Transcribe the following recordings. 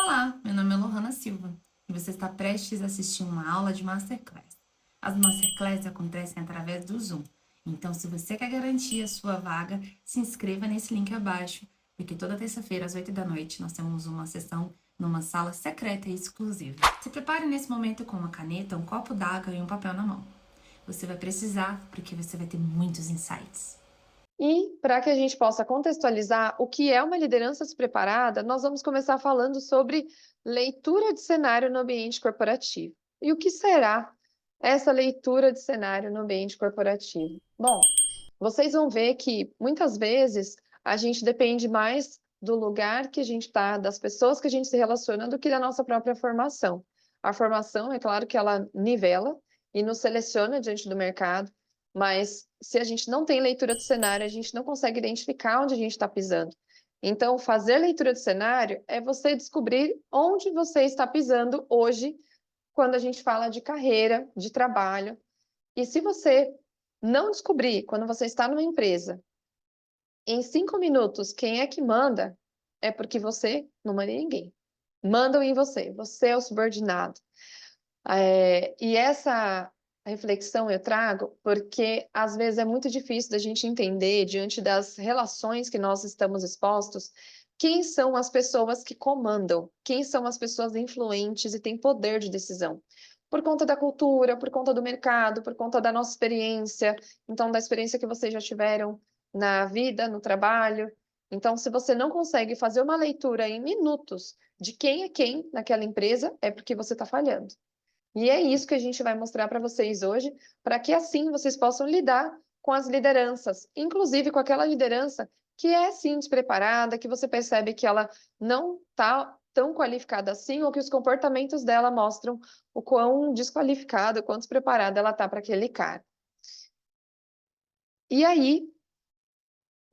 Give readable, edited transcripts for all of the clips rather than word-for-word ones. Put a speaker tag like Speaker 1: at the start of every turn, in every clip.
Speaker 1: Olá, meu nome é Lohana Silva e você está prestes a assistir uma aula de Masterclass. As Masterclass acontecem através do Zoom, então se você quer garantir a sua vaga, se inscreva nesse link abaixo, porque toda terça-feira às 8 da noite nós temos uma sessão numa sala secreta e exclusiva. Se prepare nesse momento com uma caneta, um copo d'água e um papel na mão. Você vai precisar porque você vai ter muitos insights.
Speaker 2: E para que a gente possa contextualizar o que é uma liderança despreparada, nós vamos começar falando sobre leitura de cenário no ambiente corporativo. E o que será essa leitura de cenário no ambiente corporativo? Bom, vocês vão ver que muitas vezes a gente depende mais do lugar que a gente está, das pessoas que a gente se relaciona, do que da nossa própria formação. A formação, é claro que ela nivela e nos seleciona diante do mercado, mas se a gente não tem leitura de cenário, a gente não consegue identificar onde a gente está pisando. Então, fazer leitura de cenário é você descobrir onde você está pisando hoje, quando a gente fala de carreira, de trabalho. E se você não descobrir, quando você está numa empresa, em 5 minutos, quem é que manda, é porque você não manda em ninguém. Mandam em você, você é o subordinado. E essa reflexão eu trago porque, às vezes, é muito difícil da gente entender, diante das relações que nós estamos expostos, quem são as pessoas que comandam, quem são as pessoas influentes e têm poder de decisão. Por conta da cultura, por conta do mercado, por conta da nossa experiência, então, da experiência que vocês já tiveram na vida, no trabalho. Então, se você não consegue fazer uma leitura em minutos de quem é quem naquela empresa, é porque você está falhando. E é isso que a gente vai mostrar para vocês hoje, para que assim vocês possam lidar com as lideranças, inclusive com aquela liderança que é sim despreparada, que você percebe que ela não está tão qualificada assim, ou que os comportamentos dela mostram o quão desqualificada, o quão despreparada ela está para aquele cara. E aí,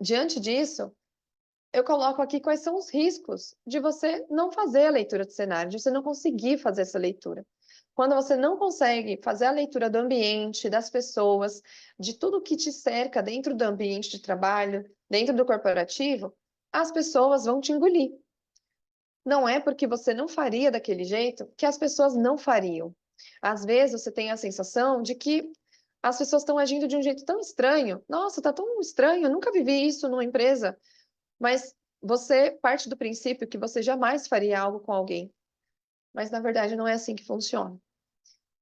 Speaker 2: diante disso, eu coloco aqui quais são os riscos de você não fazer a leitura de cenário, de você não conseguir fazer essa leitura. Quando você não consegue fazer a leitura do ambiente, das pessoas, de tudo que te cerca dentro do ambiente de trabalho, dentro do corporativo, as pessoas vão te engolir. Não é porque você não faria daquele jeito que as pessoas não fariam. Às vezes você tem a sensação de que as pessoas estão agindo de um jeito tão estranho. Nossa, tá tão estranho, eu nunca vivi isso numa empresa. Mas você parte do princípio que você jamais faria algo com alguém. Mas, na verdade, não é assim que funciona.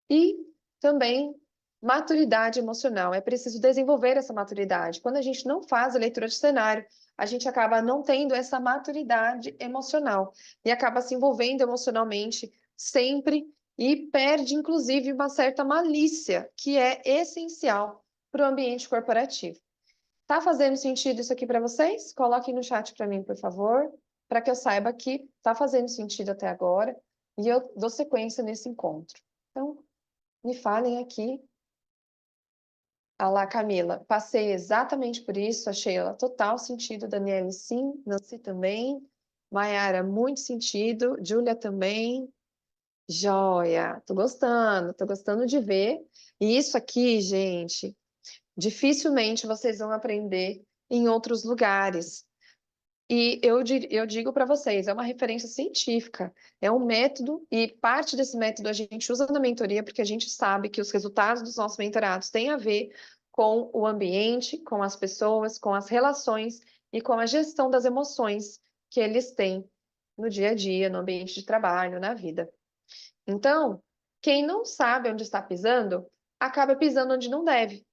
Speaker 2: E também maturidade emocional. É preciso desenvolver essa maturidade. Quando a gente não faz a leitura de cenário, a gente acaba não tendo essa maturidade emocional e acaba se envolvendo emocionalmente sempre e perde, inclusive, uma certa malícia, que é essencial para o ambiente corporativo. Tá fazendo sentido isso aqui para vocês? Coloquem no chat para mim, por favor, para que eu saiba que tá fazendo sentido até agora e eu dou sequência nesse encontro. Então, me falem aqui. Ah lá, Camila, passei exatamente por isso, achei ela total sentido. Daniele, sim. Nancy também. Maiara, muito sentido. Júlia também. Joia, tô gostando de ver. E isso aqui, gente, dificilmente vocês vão aprender em outros lugares. E eu digo para vocês, é uma referência científica, é um método, e parte desse método a gente usa na mentoria, porque a gente sabe que os resultados dos nossos mentorados têm a ver com o ambiente, com as pessoas, com as relações e com a gestão das emoções que eles têm no dia a dia, no ambiente de trabalho, na vida. Então, quem não sabe onde está pisando, acaba pisando onde não deve.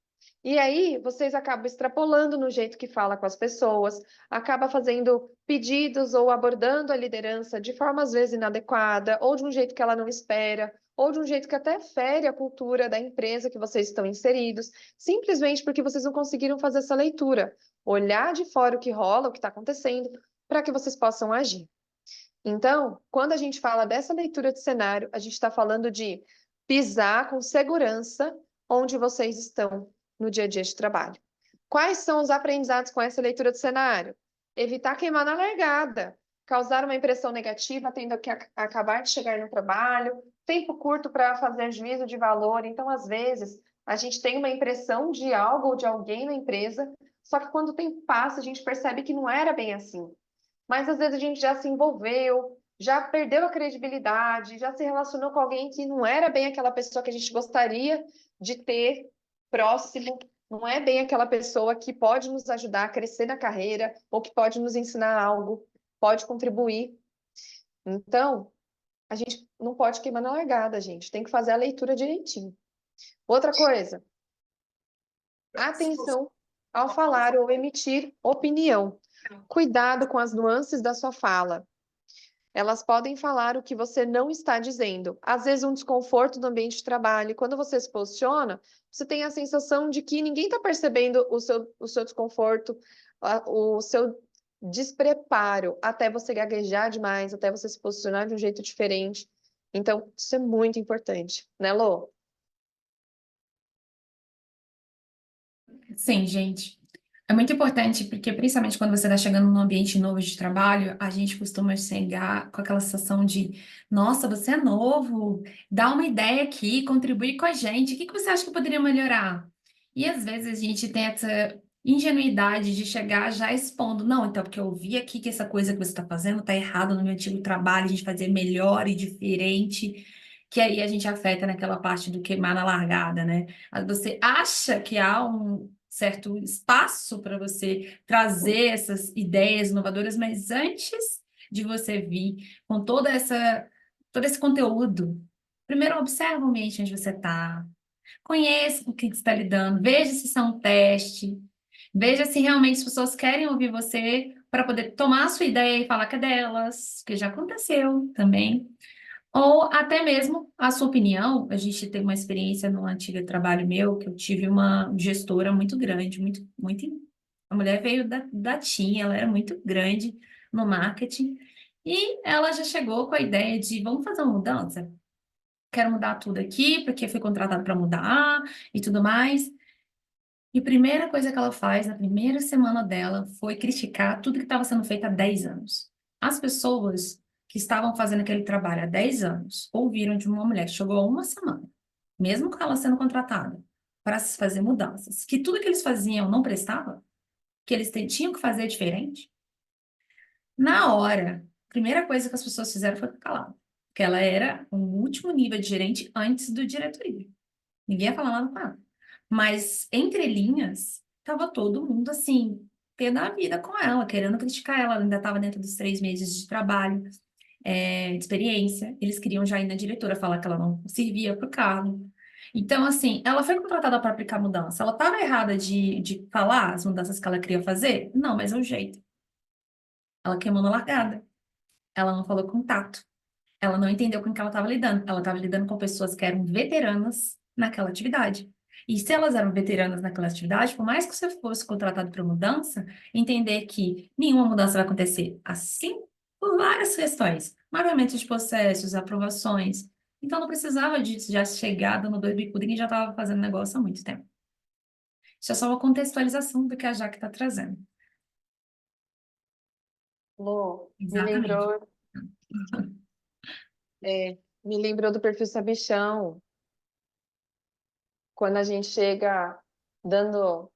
Speaker 2: E aí, vocês acabam extrapolando no jeito que fala com as pessoas, acaba fazendo pedidos ou abordando a liderança de forma às vezes inadequada, ou de um jeito que ela não espera, ou de um jeito que até fere a cultura da empresa que vocês estão inseridos, simplesmente porque vocês não conseguiram fazer essa leitura, olhar de fora o que rola, o que está acontecendo, para que vocês possam agir. Então, quando a gente fala dessa leitura de cenário, a gente está falando de pisar com segurança onde vocês estão no dia a dia de trabalho. Quais são os aprendizados com essa leitura de cenário? Evitar queimar na largada, causar uma impressão negativa, tendo que acabar de chegar no trabalho, tempo curto para fazer juízo de valor. Então, às vezes, a gente tem uma impressão de algo ou de alguém na empresa, só que quando o tempo passa, a gente percebe que não era bem assim. Mas às vezes a gente já se envolveu, já perdeu a credibilidade, já se relacionou com alguém que não era bem aquela pessoa que a gente gostaria de ter próximo, não é bem aquela pessoa que pode nos ajudar a crescer na carreira ou que pode nos ensinar algo, pode contribuir. Então, a gente não pode queimar na largada, gente. Tem que fazer a leitura direitinho. Outra coisa, atenção ao falar ou emitir opinião. Cuidado com as nuances da sua fala. Elas podem falar o que você não está dizendo. Às vezes, um desconforto no ambiente de trabalho. E quando você se posiciona, você tem a sensação de que ninguém está percebendo o seu desconforto, o seu despreparo, até você gaguejar demais, até você se posicionar de um jeito diferente. Então, isso é muito importante, né, Lô?
Speaker 1: Sim, gente. É muito importante porque, principalmente quando você está chegando num ambiente novo de trabalho, a gente costuma chegar com aquela sensação de: nossa, você é novo, dá uma ideia aqui, contribui com a gente, o que que você acha que poderia melhorar? E às vezes a gente tem essa ingenuidade de chegar já expondo: não, então, porque eu vi aqui que essa coisa que você está fazendo está errada no meu antigo trabalho, a gente fazer melhor e diferente. Que aí a gente afeta naquela parte do queimar na largada, né? Você acha que há um certo espaço para você trazer essas ideias inovadoras, mas antes de você vir com todo esse conteúdo, primeiro observa o ambiente onde você está, conheça com o que você está lidando, veja se isso é um teste, veja se realmente as pessoas querem ouvir você para poder tomar a sua ideia e falar que é delas, que já aconteceu também. Ou até mesmo a sua opinião. A gente teve uma experiência no antigo trabalho meu, que eu tive uma gestora muito grande, A mulher veio da TIM, ela era muito grande no marketing, e ela já chegou com a ideia de: vamos fazer uma mudança? Quero mudar tudo aqui, porque fui contratada para mudar e tudo mais. E a primeira coisa que ela faz na primeira semana dela foi criticar tudo que estava sendo feito há 10 anos. As pessoas que estavam fazendo aquele trabalho há 10 anos ouviram de uma mulher que chegou há uma semana, mesmo com ela sendo contratada, para se fazer mudanças, que tudo que eles faziam não prestava, que eles tinham que fazer diferente. Na hora, a primeira coisa que as pessoas fizeram foi ficar calada, porque ela era o último nível de gerente antes do diretoria. Ninguém ia falar nada com ela. Mas, entre linhas, tava todo mundo assim, pé da vida com ela, querendo criticar ela. Ela ainda estava dentro dos 3 meses de trabalho, de experiência. Eles queriam já ir na diretora falar que ela não servia para o cargo. Então, assim, ela foi contratada para aplicar mudança. Ela estava errada de falar as mudanças que ela queria fazer? Não, mas é o jeito. Ela queimou na largada. Ela não falou com tato. Ela não entendeu com que ela estava lidando. Ela estava lidando com pessoas que eram veteranas naquela atividade. E se elas eram veteranas naquela atividade, por mais que você fosse contratado para mudança, entender que nenhuma mudança vai acontecer assim por várias questões. Mapeamento de processos, aprovações. Então não precisava de já chegar dando dois bicudos e já estava fazendo negócio há muito tempo. Isso é só uma contextualização do que a Jaque está trazendo.
Speaker 2: Lô,
Speaker 1: Exatamente.
Speaker 2: me lembrou do perfil Sabichão, quando a gente chega dando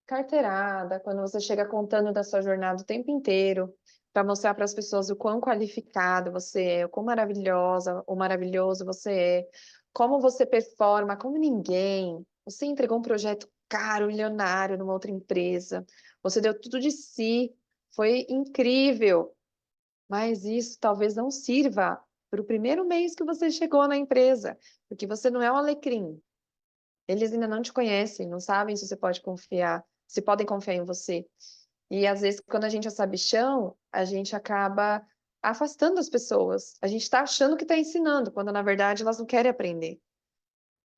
Speaker 2: carteirada, quando você chega contando da sua jornada o tempo inteiro, para mostrar para as pessoas o quão qualificado você é, o quão maravilhosa ou maravilhoso você é, como você performa como ninguém. Você entregou um projeto caro, milionário numa outra empresa, você deu tudo de si, foi incrível, mas isso talvez não sirva para o primeiro mês que você chegou na empresa, porque você não é um alecrim. Eles ainda não te conhecem, não sabem se você pode confiar, se podem confiar em você. E às vezes, quando a gente é sabichão, a gente acaba afastando as pessoas. A gente está achando que está ensinando, quando na verdade elas não querem aprender.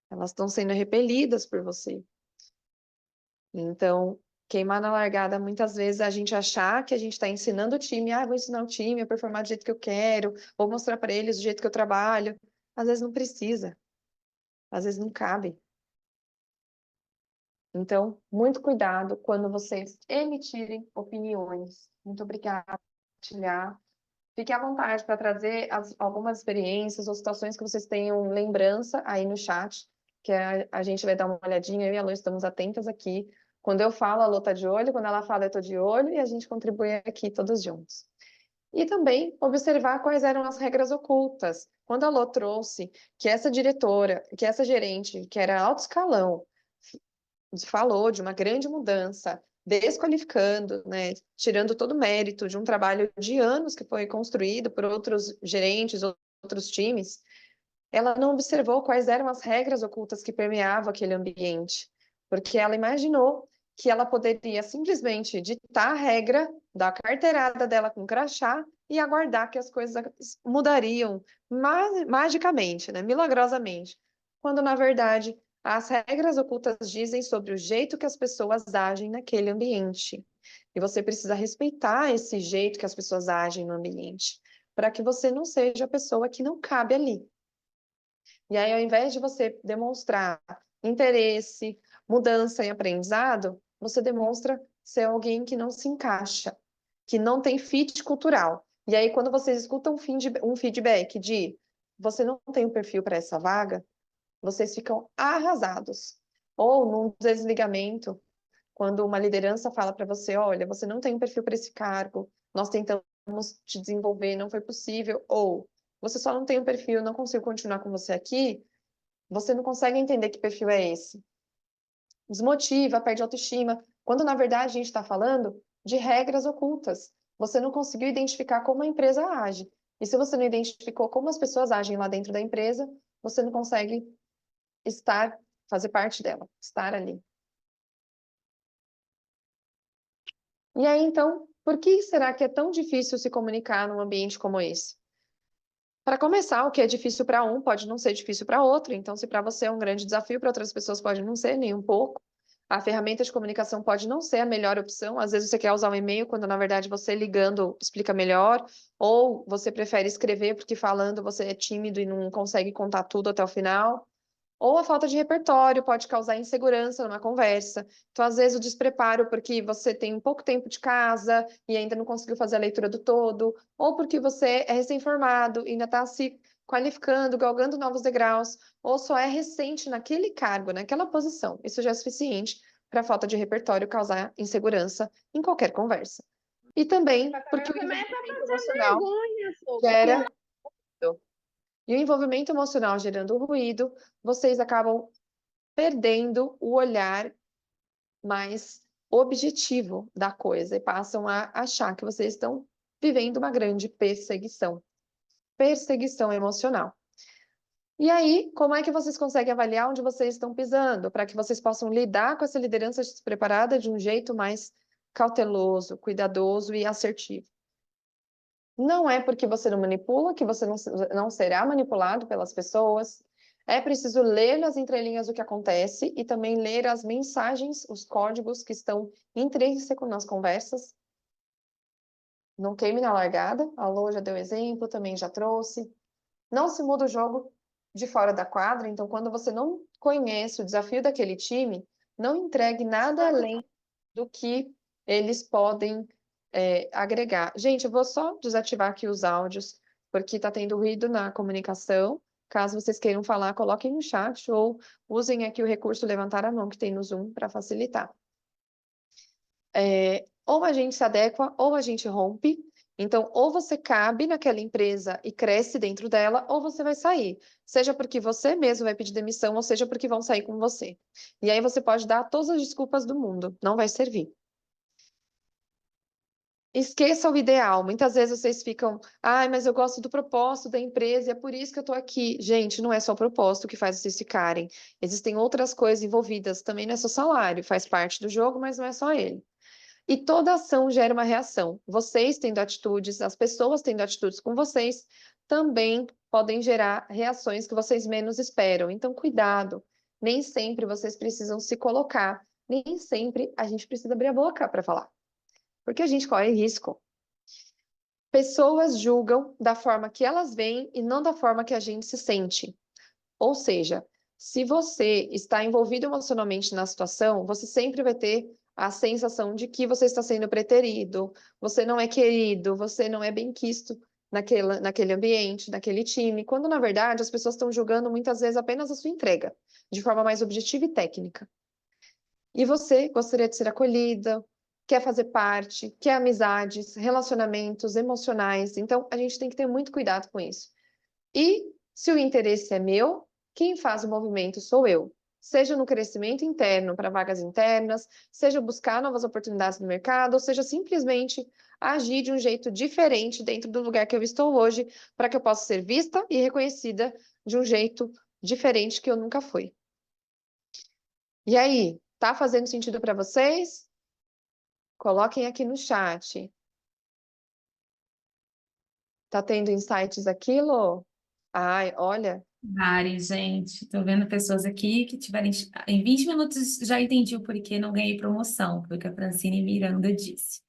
Speaker 2: Elas estão sendo repelidas por você. Então, queimar na largada, muitas vezes a gente achar que a gente está ensinando o time, vou ensinar o time a performar do jeito que eu quero, vou mostrar para eles do jeito que eu trabalho. Às vezes não precisa, às vezes não cabe. Então, muito cuidado quando vocês emitirem opiniões. Muito obrigada por compartilhar. Fique à vontade para trazer algumas experiências ou situações que vocês tenham lembrança aí no chat, que a gente vai dar uma olhadinha, eu e a Lu estamos atentas aqui. Quando eu falo, a Lu está de olho, quando ela fala, eu estou de olho, e a gente contribui aqui todos juntos. E também observar quais eram as regras ocultas. Quando a Lô trouxe que essa diretora, que essa gerente, que era alto escalão, falou de uma grande mudança, desqualificando, né, tirando todo o mérito de um trabalho de anos que foi construído por outros gerentes, outros times, ela não observou quais eram as regras ocultas que permeavam aquele ambiente, porque ela imaginou que ela poderia simplesmente ditar a regra, dar a carteirada dela com crachá e aguardar que as coisas mudariam magicamente, né, milagrosamente, quando na verdade as regras ocultas dizem sobre o jeito que as pessoas agem naquele ambiente. E você precisa respeitar esse jeito que as pessoas agem no ambiente, para que você não seja a pessoa que não cabe ali. E aí, ao invés de você demonstrar interesse, mudança e aprendizado, você demonstra ser alguém que não se encaixa, que não tem fit cultural. E aí, quando vocês escutam um feedback de você não tem um perfil para essa vaga, vocês ficam arrasados. Ou num desligamento, quando uma liderança fala para você, olha, você não tem um perfil para esse cargo, nós tentamos te desenvolver, não foi possível, ou você só não tem um perfil, não consigo continuar com você aqui, você não consegue entender que perfil é esse. Desmotiva, perde autoestima, quando na verdade a gente está falando de regras ocultas. Você não conseguiu identificar como a empresa age. E se você não identificou como as pessoas agem lá dentro da empresa, você não consegue estar, fazer parte dela, estar ali. E aí, então, por que será que é tão difícil se comunicar num ambiente como esse? Para começar, o que é difícil para um pode não ser difícil para outro. Então, se para você é um grande desafio, para outras pessoas pode não ser nem um pouco. A ferramenta de comunicação pode não ser a melhor opção. Às vezes você quer usar um e-mail, quando na verdade você ligando explica melhor. Ou você prefere escrever porque falando você é tímido e não consegue contar tudo até o final. Ou a falta de repertório pode causar insegurança numa conversa. Então, às vezes, o despreparo porque você tem pouco tempo de casa e ainda não conseguiu fazer a leitura do todo, ou porque você é recém-formado e ainda está se qualificando, galgando novos degraus, ou só é recente naquele cargo, naquela posição. Isso já é suficiente para a falta de repertório causar insegurança em qualquer conversa. E também porque o
Speaker 3: Também é para
Speaker 2: envolvimento
Speaker 3: passar
Speaker 2: emocional
Speaker 3: vergonha, só, porque
Speaker 2: gera e o envolvimento emocional gerando ruído, vocês acabam perdendo o olhar mais objetivo da coisa e passam a achar que vocês estão vivendo uma grande perseguição. Perseguição emocional. E aí, como é que vocês conseguem avaliar onde vocês estão pisando, para que vocês possam lidar com essa liderança despreparada de um jeito mais cauteloso, cuidadoso e assertivo? Não é porque você não manipula que você não será manipulado pelas pessoas. É preciso ler nas entrelinhas o que acontece e também ler as mensagens, os códigos que estão intrínsecos nas conversas. Não queime na largada. A Lô já deu exemplo, também já trouxe. Não se muda o jogo de fora da quadra. Então, quando você não conhece o desafio daquele time, não entregue nada além do que eles podem agregar. Gente, eu vou só desativar aqui os áudios, porque está tendo ruído na comunicação. Caso vocês queiram falar, coloquem no chat ou usem aqui o recurso levantar a mão que tem no Zoom para facilitar. Ou a gente se adequa, ou a gente rompe. Então, ou você cabe naquela empresa e cresce dentro dela, ou você vai sair. Seja porque você mesmo vai pedir demissão, ou seja porque vão sair com você. E aí você pode dar todas as desculpas do mundo, não vai servir. Esqueça o ideal. Muitas vezes vocês ficam, ai, mas eu gosto do propósito da empresa e é por isso que eu tô aqui. Gente, não é só o propósito que faz vocês ficarem. Existem outras coisas envolvidas. Também não é só salário, faz parte do jogo, mas não é só ele. E toda ação gera uma reação. Vocês tendo atitudes, as pessoas tendo atitudes com vocês, também podem gerar reações que vocês menos esperam. Então, cuidado. Nem sempre vocês precisam se colocar. Nem sempre a gente precisa abrir a boca para falar. Porque a gente corre risco. Pessoas julgam da forma que elas veem e não da forma que a gente se sente. Ou seja, se você está envolvido emocionalmente na situação, você sempre vai ter a sensação de que você está sendo preterido, você não é querido, você não é bem-quisto naquele ambiente, naquele time, quando na verdade as pessoas estão julgando muitas vezes apenas a sua entrega, de forma mais objetiva e técnica. E você gostaria de ser acolhida, quer fazer parte, quer amizades, relacionamentos emocionais. Então, a gente tem que ter muito cuidado com isso. E se o interesse é meu, quem faz o movimento sou eu. Seja no crescimento interno para vagas internas, seja buscar novas oportunidades no mercado, ou seja simplesmente agir de um jeito diferente dentro do lugar que eu estou hoje, para que eu possa ser vista e reconhecida de um jeito diferente que eu nunca fui. E aí, tá fazendo sentido para vocês? Coloquem aqui no chat. Tá tendo insights aquilo? Ai, olha,
Speaker 1: Mari, gente, tô vendo pessoas aqui que tiveram em 20 minutos já entendi o porquê não ganhei promoção, foi o que a Francine Miranda disse.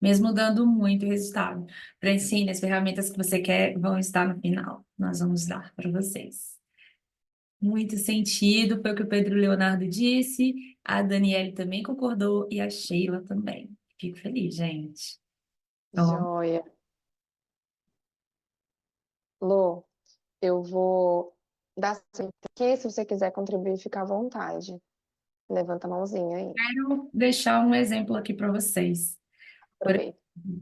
Speaker 1: Mesmo dando muito resultado. Francine, as ferramentas que você quer vão estar no final. Nós vamos dar para vocês. Muito sentido, foi o que o Pedro Leonardo disse, a Daniele também concordou e a Sheila também. Fico feliz, gente. Então,
Speaker 2: joia. Lô, eu vou dar sempre aqui, se você quiser contribuir, fica à vontade. Levanta a mãozinha aí,
Speaker 1: quero deixar um exemplo aqui para vocês.
Speaker 2: aproveita.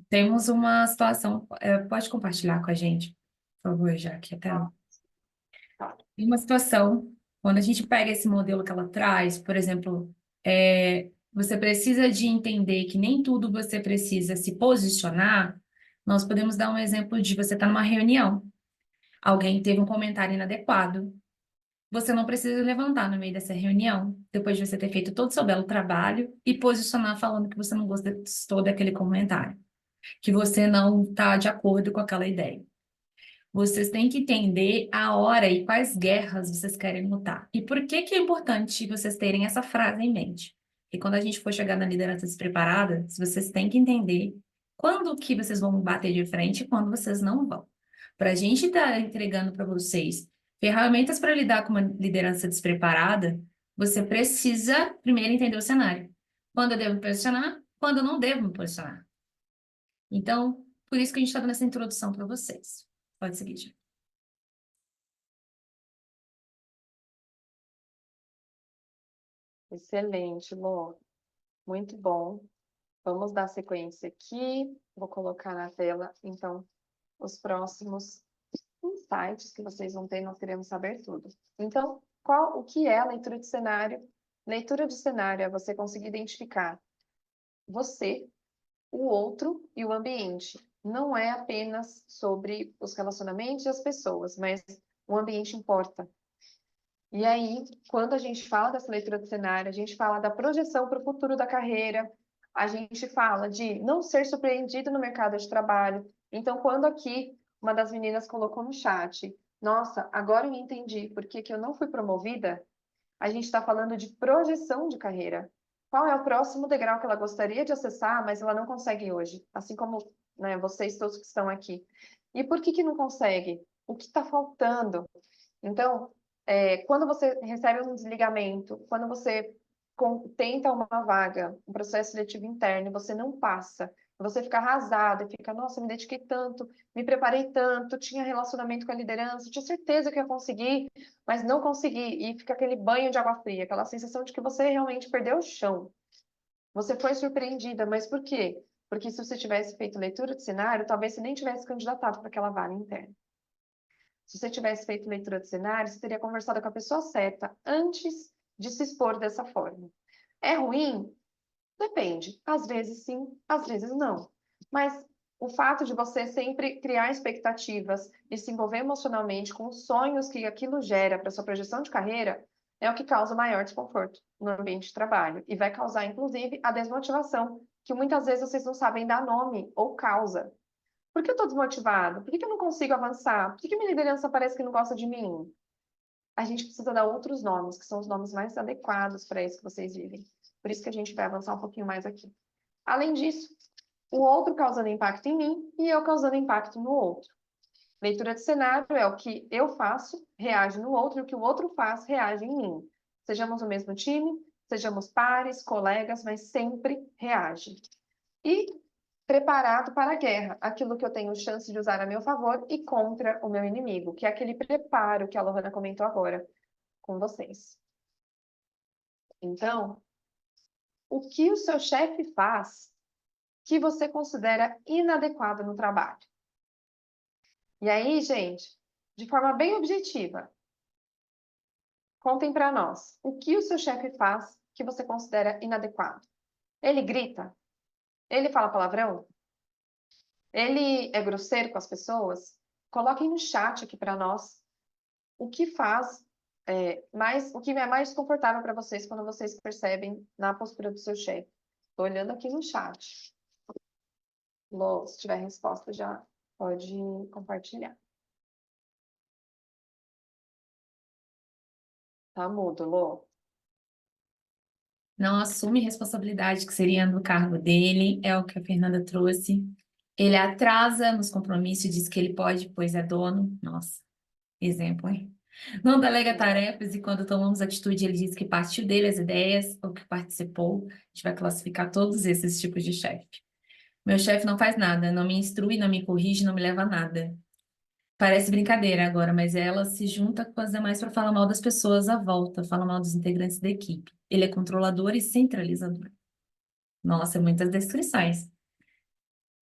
Speaker 1: Temos uma situação, pode compartilhar com a gente, por favor, já aqui até. Tem uma situação, quando a gente pega esse modelo que ela traz, por exemplo, você precisa de entender que nem tudo você precisa se posicionar. Nós podemos dar um exemplo de você estar numa reunião, alguém teve um comentário inadequado, você não precisa levantar no meio dessa reunião, depois de você ter feito todo o seu belo trabalho, e posicionar falando que você não gostou daquele comentário, que você não está de acordo com aquela ideia. Vocês têm que entender a hora e quais guerras vocês querem lutar. E por que que é importante vocês terem essa frase em mente? E quando a gente for chegar na liderança despreparada, vocês têm que entender quando que vocês vão bater de frente e quando vocês não vão. Para a gente estar entregando para vocês ferramentas para lidar com uma liderança despreparada, você precisa primeiro entender o cenário. Quando eu devo me posicionar, quando eu não devo me posicionar. Então, por isso que a gente está dando essa introdução para vocês. Pode seguir, Gil.
Speaker 2: Excelente, Lô. Muito bom. Vamos dar sequência aqui. Vou colocar na tela, então, os próximos insights que vocês vão ter, nós queremos saber tudo. Então, o que é a leitura de cenário? Leitura de cenário é você conseguir identificar você, o outro e o ambiente. Não é apenas sobre os relacionamentos e as pessoas, mas o ambiente importa. E aí, quando a gente fala dessa leitura de cenário, a gente fala da projeção para o futuro da carreira, a gente fala de não ser surpreendido no mercado de trabalho. Então, quando aqui uma das meninas colocou no chat, nossa, agora eu entendi por que que eu não fui promovida, a gente está falando de projeção de carreira. Qual é o próximo degrau que ela gostaria de acessar, mas ela não consegue hoje? Assim como, né, vocês todos que estão aqui. E por que que não consegue? O que está faltando? Então, quando você recebe um desligamento, quando você tenta uma vaga, um processo seletivo interno, e você não passa, você fica arrasado e fica, nossa, me dediquei tanto, me preparei tanto, tinha relacionamento com a liderança, tinha certeza que ia conseguir, mas não consegui, e fica aquele banho de água fria, aquela sensação de que você realmente perdeu o chão. Você foi surpreendida, mas por quê? Porque se você tivesse feito leitura de cenário, talvez você nem tivesse candidatado para aquela vaga interna. Se você tivesse feito leitura de cenário, você teria conversado com a pessoa certa antes de se expor dessa forma. É ruim? Depende. Às vezes sim, às vezes não. Mas o fato de você sempre criar expectativas e se envolver emocionalmente com os sonhos que aquilo gera para sua projeção de carreira é o que causa maior desconforto no ambiente de trabalho e vai causar, inclusive, a desmotivação, que muitas vezes vocês não sabem dar nome ou causa. Por que eu estou desmotivado? Por que eu não consigo avançar? Por que minha liderança parece que não gosta de mim? A gente precisa dar outros nomes, que são os nomes mais adequados para isso que vocês vivem. Por isso que a gente vai avançar um pouquinho mais aqui. Além disso, o outro causando impacto em mim e eu causando impacto no outro. Leitura de cenário é o que eu faço, reage no outro, e o que o outro faz, reage em mim. Sejamos o mesmo time, sejamos pares, colegas, mas sempre reage. E preparado para a guerra, aquilo que eu tenho chance de usar a meu favor e contra o meu inimigo, que é aquele preparo que a Lohana comentou agora com vocês. Então, o que o seu chefe faz que você considera inadequado no trabalho. E aí, gente, de forma bem objetiva, contem para nós, o que o seu chefe faz que você considera inadequado? Ele grita? Ele fala palavrão? Ele é grosseiro com as pessoas? Coloquem no chat aqui para nós o que faz o que é mais desconfortável para vocês quando vocês percebem na postura do seu chefe. Estou olhando aqui no chat. Lô, se tiver resposta, já pode compartilhar. Tá mudo, Lô.
Speaker 1: Não assume responsabilidade que seria no cargo dele, é o que a Fernanda trouxe. Ele atrasa nos compromissos, diz que ele pode, pois é dono. Nossa, exemplo, hein? Não delega tarefas e quando tomamos atitude, ele diz que partiu dele as ideias ou que participou. A gente vai classificar todos esses tipos de chefe. Meu chefe não faz nada, não me instrui, não me corrige, não me leva a nada. Parece brincadeira agora, mas ela se junta com as demais para falar mal das pessoas à volta, fala mal dos integrantes da equipe. Ele é controlador e centralizador. Nossa, muitas descrições.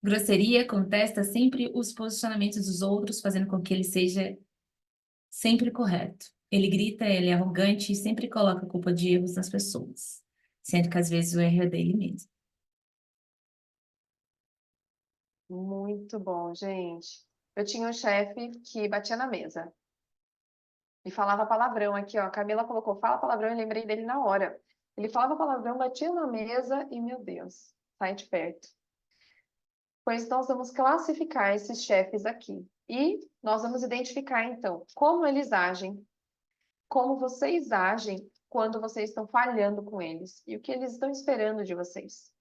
Speaker 1: Grosseria, contesta sempre os posicionamentos dos outros, fazendo com que ele seja sempre correto. Ele grita, ele é arrogante e sempre coloca a culpa de erros nas pessoas, sendo que às vezes o erro é dele mesmo.
Speaker 2: Muito bom, gente. Eu tinha um chefe que batia na mesa e falava palavrão aqui, ó. A Camila colocou, fala palavrão, eu lembrei dele na hora. Ele falava palavrão, batia na mesa e, meu Deus, sai de perto. Pois nós vamos classificar esses chefes aqui. E nós vamos identificar, então, como eles agem, como vocês agem quando vocês estão falhando com eles e o que eles estão esperando de vocês.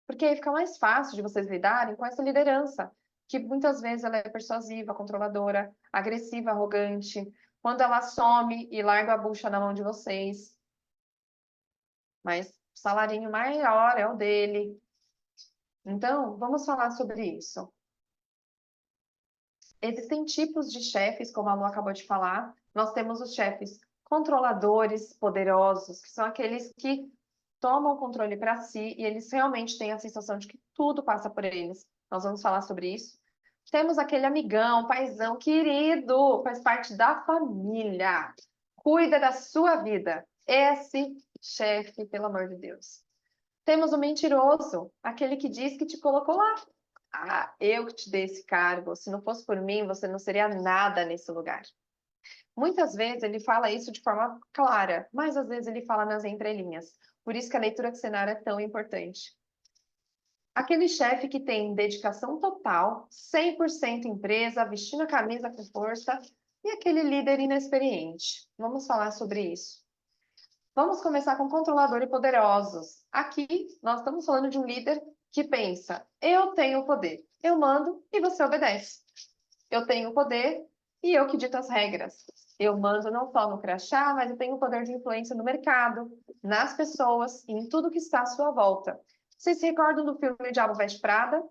Speaker 2: Porque aí fica mais fácil de vocês lidarem com essa liderança, que muitas vezes ela é persuasiva, controladora, agressiva, arrogante, quando ela some e larga a bucha na mão de vocês. Mas o salarinho maior é o dele. Então, vamos falar sobre isso. Existem tipos de chefes, como a Lu acabou de falar. Nós temos os chefes controladores, poderosos, que são aqueles que tomam o controle para si e eles realmente têm a sensação de que tudo passa por eles. Nós vamos falar sobre isso. Temos aquele amigão, paizão, querido, faz parte da família. Cuida da sua vida. Esse chefe, pelo amor de Deus. Temos o mentiroso, aquele que diz que te colocou lá. Ah, eu que te dei esse cargo. Se não fosse por mim, você não seria nada nesse lugar. Muitas vezes ele fala isso de forma clara, mas às vezes ele fala nas entrelinhas. Por isso que a leitura de cenário é tão importante. Aquele chefe que tem dedicação total, 100% empresa, vestindo a camisa com força, e aquele líder inexperiente. Vamos falar sobre isso. Vamos começar com controlador e poderosos. Aqui, nós estamos falando de um líder que pensa, eu tenho o poder, eu mando e você obedece. Eu tenho o poder e eu que dito as regras. Eu mando não só no crachá, mas eu tenho o poder de influência no mercado, nas pessoas e em tudo que está à sua volta. Vocês se recordam do filme Diabo Veste Prada?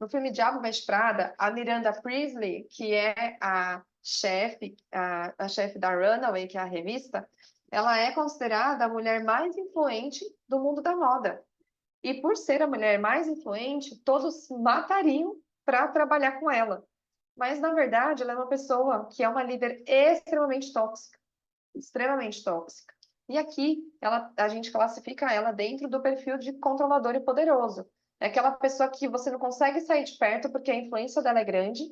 Speaker 2: No filme Diabo Veste Prada, a Miranda Priestly, que é a chefe da Runaway, que é a revista, ela é considerada a mulher mais influente do mundo da moda. E por ser a mulher mais influente, todos matariam para trabalhar com ela. Mas, na verdade, ela é uma pessoa que é uma líder extremamente tóxica. Extremamente tóxica. E aqui, a gente classifica ela dentro do perfil de controlador e poderoso. É aquela pessoa que você não consegue sair de perto porque a influência dela é grande,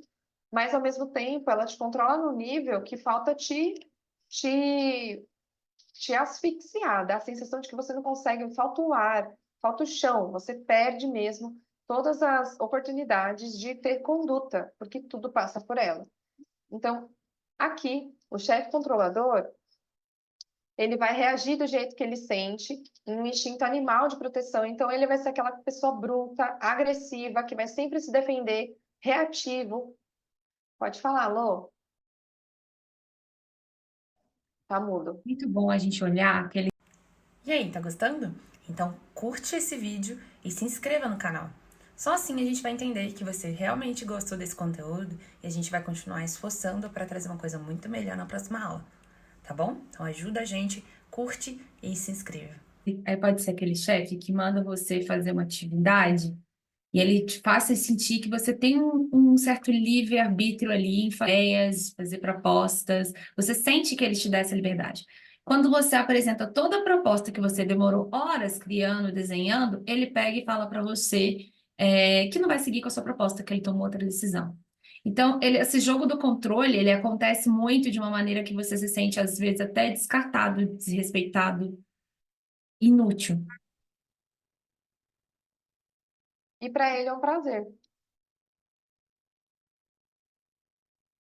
Speaker 2: mas, ao mesmo tempo, ela te controla no nível que falta te asfixiar, dá a sensação de que você não consegue, falta o ar, falta o chão, você perde mesmo todas as oportunidades de ter conduta, porque tudo passa por ela. Então, aqui, o chefe controlador, ele vai reagir do jeito que ele sente, em um instinto animal de proteção, então ele vai ser aquela pessoa bruta, agressiva, que vai sempre se defender, reativo. Pode falar, Lô? Tá mudo.
Speaker 1: Muito bom a gente olhar aquele. E aí, tá gostando? Então curte esse vídeo e se inscreva no canal. Só assim a gente vai entender que você realmente gostou desse conteúdo e a gente vai continuar esforçando para trazer uma coisa muito melhor na próxima aula, tá bom? Então ajuda a gente, curte e se inscreva. Aí pode ser aquele chefe que manda você fazer uma atividade e ele te faça sentir que você tem um certo livre-arbítrio ali em fazer ideias, fazer propostas. Você sente que ele te dá essa liberdade. Quando você apresenta toda a proposta que você demorou horas criando, desenhando, ele pega e fala para você que não vai seguir com a sua proposta, que ele tomou outra decisão. Então, esse jogo do controle, ele acontece muito de uma maneira que você se sente, às vezes, até descartado, desrespeitado, inútil.
Speaker 2: E para ele é um prazer.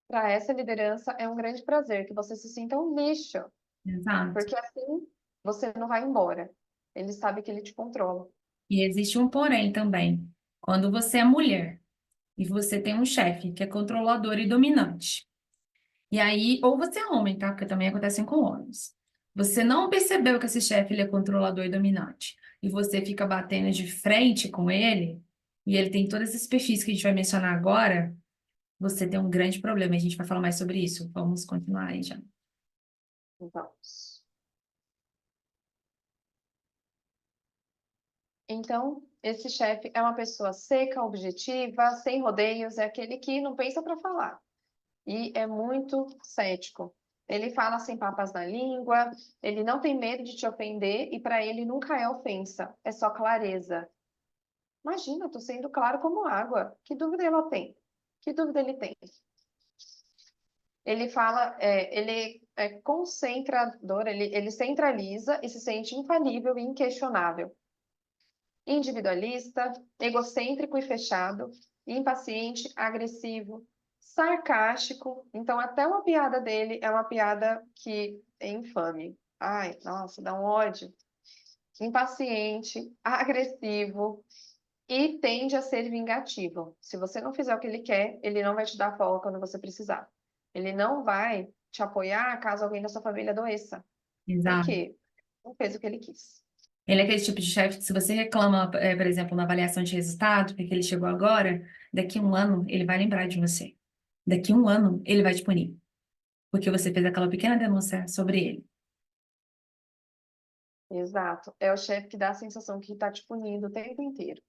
Speaker 2: Para essa liderança é um grande prazer que você se sinta um lixo,
Speaker 1: Exato.
Speaker 2: porque assim você não vai embora. Ele sabe que ele te controla.
Speaker 1: E existe um porém também. Quando você é mulher e você tem um chefe que é controlador e dominante, e aí, ou você é homem, tá? Porque também acontecem com homens. Você não percebeu que esse chefe ele é controlador e dominante, e você fica batendo de frente com ele, e ele tem todos esses perfis que a gente vai mencionar agora, você tem um grande problema. A gente vai falar mais sobre isso. Vamos continuar aí já.
Speaker 2: Vamos. Então, esse chefe é uma pessoa seca, objetiva, sem rodeios, é aquele que não pensa para falar. E é muito cético. Ele fala sem papas na língua, ele não tem medo de te ofender e para ele nunca é ofensa, é só clareza. Imagina, tô sendo claro como água. Que dúvida ela tem? Que dúvida ele tem? Ele fala, ele é concentrador, ele centraliza e se sente infalível e inquestionável. Individualista, egocêntrico e fechado, impaciente, agressivo, sarcástico. Então, até uma piada dele é uma piada que é infame. Ai, nossa, dá um ódio. Impaciente, agressivo e tende a ser vingativo. Se você não fizer o que ele quer, ele não vai te dar folga quando você precisar. Ele não vai te apoiar caso alguém da sua família adoeça. Por
Speaker 1: Exato.
Speaker 2: quê? Não fez o que ele quis.
Speaker 1: Ele é aquele tipo de chefe que, se você reclama, por exemplo, na avaliação de resultado, porque ele chegou agora, daqui a um ano ele vai lembrar de você. Daqui a um ano ele vai te punir, porque você fez aquela pequena denúncia sobre ele.
Speaker 2: Exato. É o chefe que dá a sensação que está te punindo o tempo inteiro.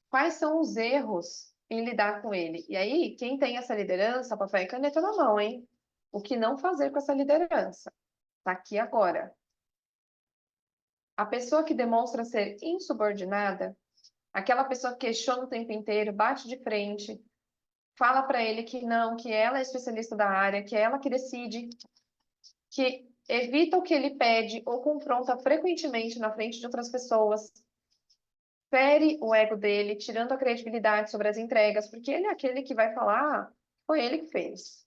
Speaker 2: Quais são os erros em lidar com ele? E aí, quem tem essa liderança, papel e caneta na mão, hein? O que não fazer com essa liderança? Tá aqui agora. A pessoa que demonstra ser insubordinada, aquela pessoa que questiona o tempo inteiro, bate de frente, fala para ele que não, que ela é especialista da área, que é ela que decide, que evita o que ele pede ou confronta frequentemente na frente de outras pessoas, fere o ego dele, tirando a credibilidade sobre as entregas, porque ele é aquele que vai falar, foi ele que fez.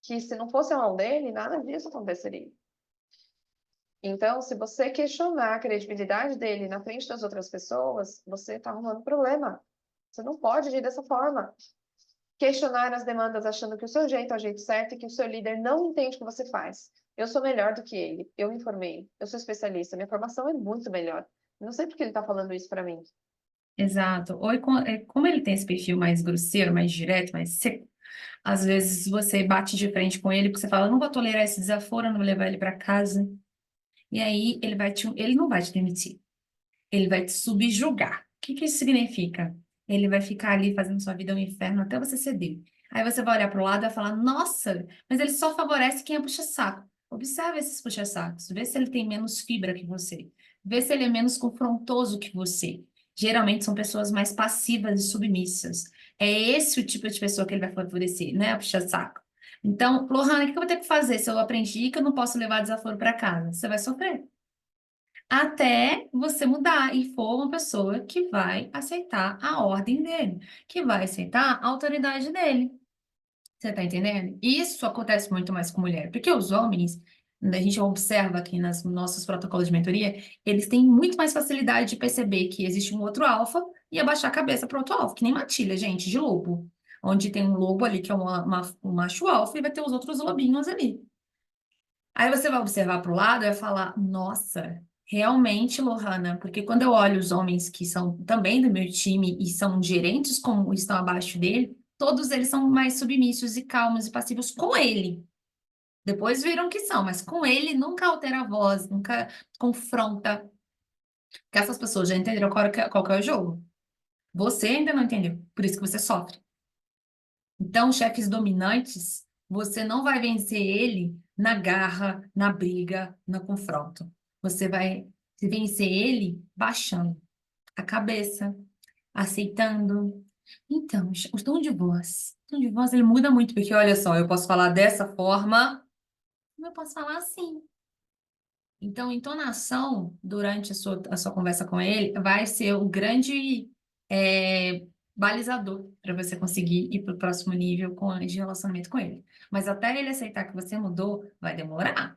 Speaker 2: Que se não fosse a mão dele, nada disso aconteceria. Então, se você questionar a credibilidade dele na frente das outras pessoas, você está arrumando problema. Você não pode agir dessa forma. Questionar as demandas achando que o seu jeito é o jeito certo e que o seu líder não entende o que você faz. Eu sou melhor do que ele. Eu me formei. Eu sou especialista. Minha formação é muito melhor. Não sei por que ele está falando isso para mim.
Speaker 1: Exato. Ou como ele tem esse perfil mais grosseiro, mais direto, mais seco, às vezes você bate de frente com ele porque você fala, não vou tolerar esse desaforo, não vou levar ele para casa. E aí ele não vai te demitir. Ele vai te subjugar. O que que isso significa? Ele vai ficar ali fazendo sua vida um inferno até você ceder. Aí você vai olhar para o lado e vai falar, nossa, mas ele só favorece quem é puxa-saco. Observe esses puxa-sacos, vê se ele tem menos fibra que você. Vê se ele é menos confrontoso que você. Geralmente são pessoas mais passivas e submissas. É esse o tipo de pessoa que ele vai favorecer, né? Puxa-saco. Então, Lohana, o que eu vou ter que fazer se eu aprendi que eu não posso levar desaforo para casa? Você vai sofrer até você mudar e for uma pessoa que vai aceitar a ordem dele, que vai aceitar a autoridade dele. Você tá entendendo? Isso acontece muito mais com mulher, porque os homens, a gente observa aqui nos nossos protocolos de mentoria, eles têm muito mais facilidade de perceber que existe um outro alfa e abaixar a cabeça para outro alfa, que nem matilha, gente, de lobo. Onde tem um lobo ali que é um macho alfa e vai ter os outros lobinhos ali. Aí você vai observar para o lado e vai falar, nossa, realmente, Lohana, porque quando eu olho os homens que são também do meu time e são gerentes como estão abaixo dele, todos eles são mais submissos e calmos e passivos com ele. Depois viram que são, mas com ele nunca altera a voz, nunca confronta. Porque essas pessoas já entenderam qual que é o jogo. Você ainda não entendeu, por isso que você sofre. Então, chefes dominantes, você não vai vencer ele na garra, na briga, no confronto. Você vai vencer ele baixando a cabeça, aceitando. Então, o tom de voz ele muda muito, porque olha só, eu posso falar dessa forma, como eu posso falar assim. Então, entonação durante a sua conversa com ele vai ser o grande balizador para você conseguir ir para o próximo nível de relacionamento com ele. Mas até ele aceitar que você mudou, vai demorar.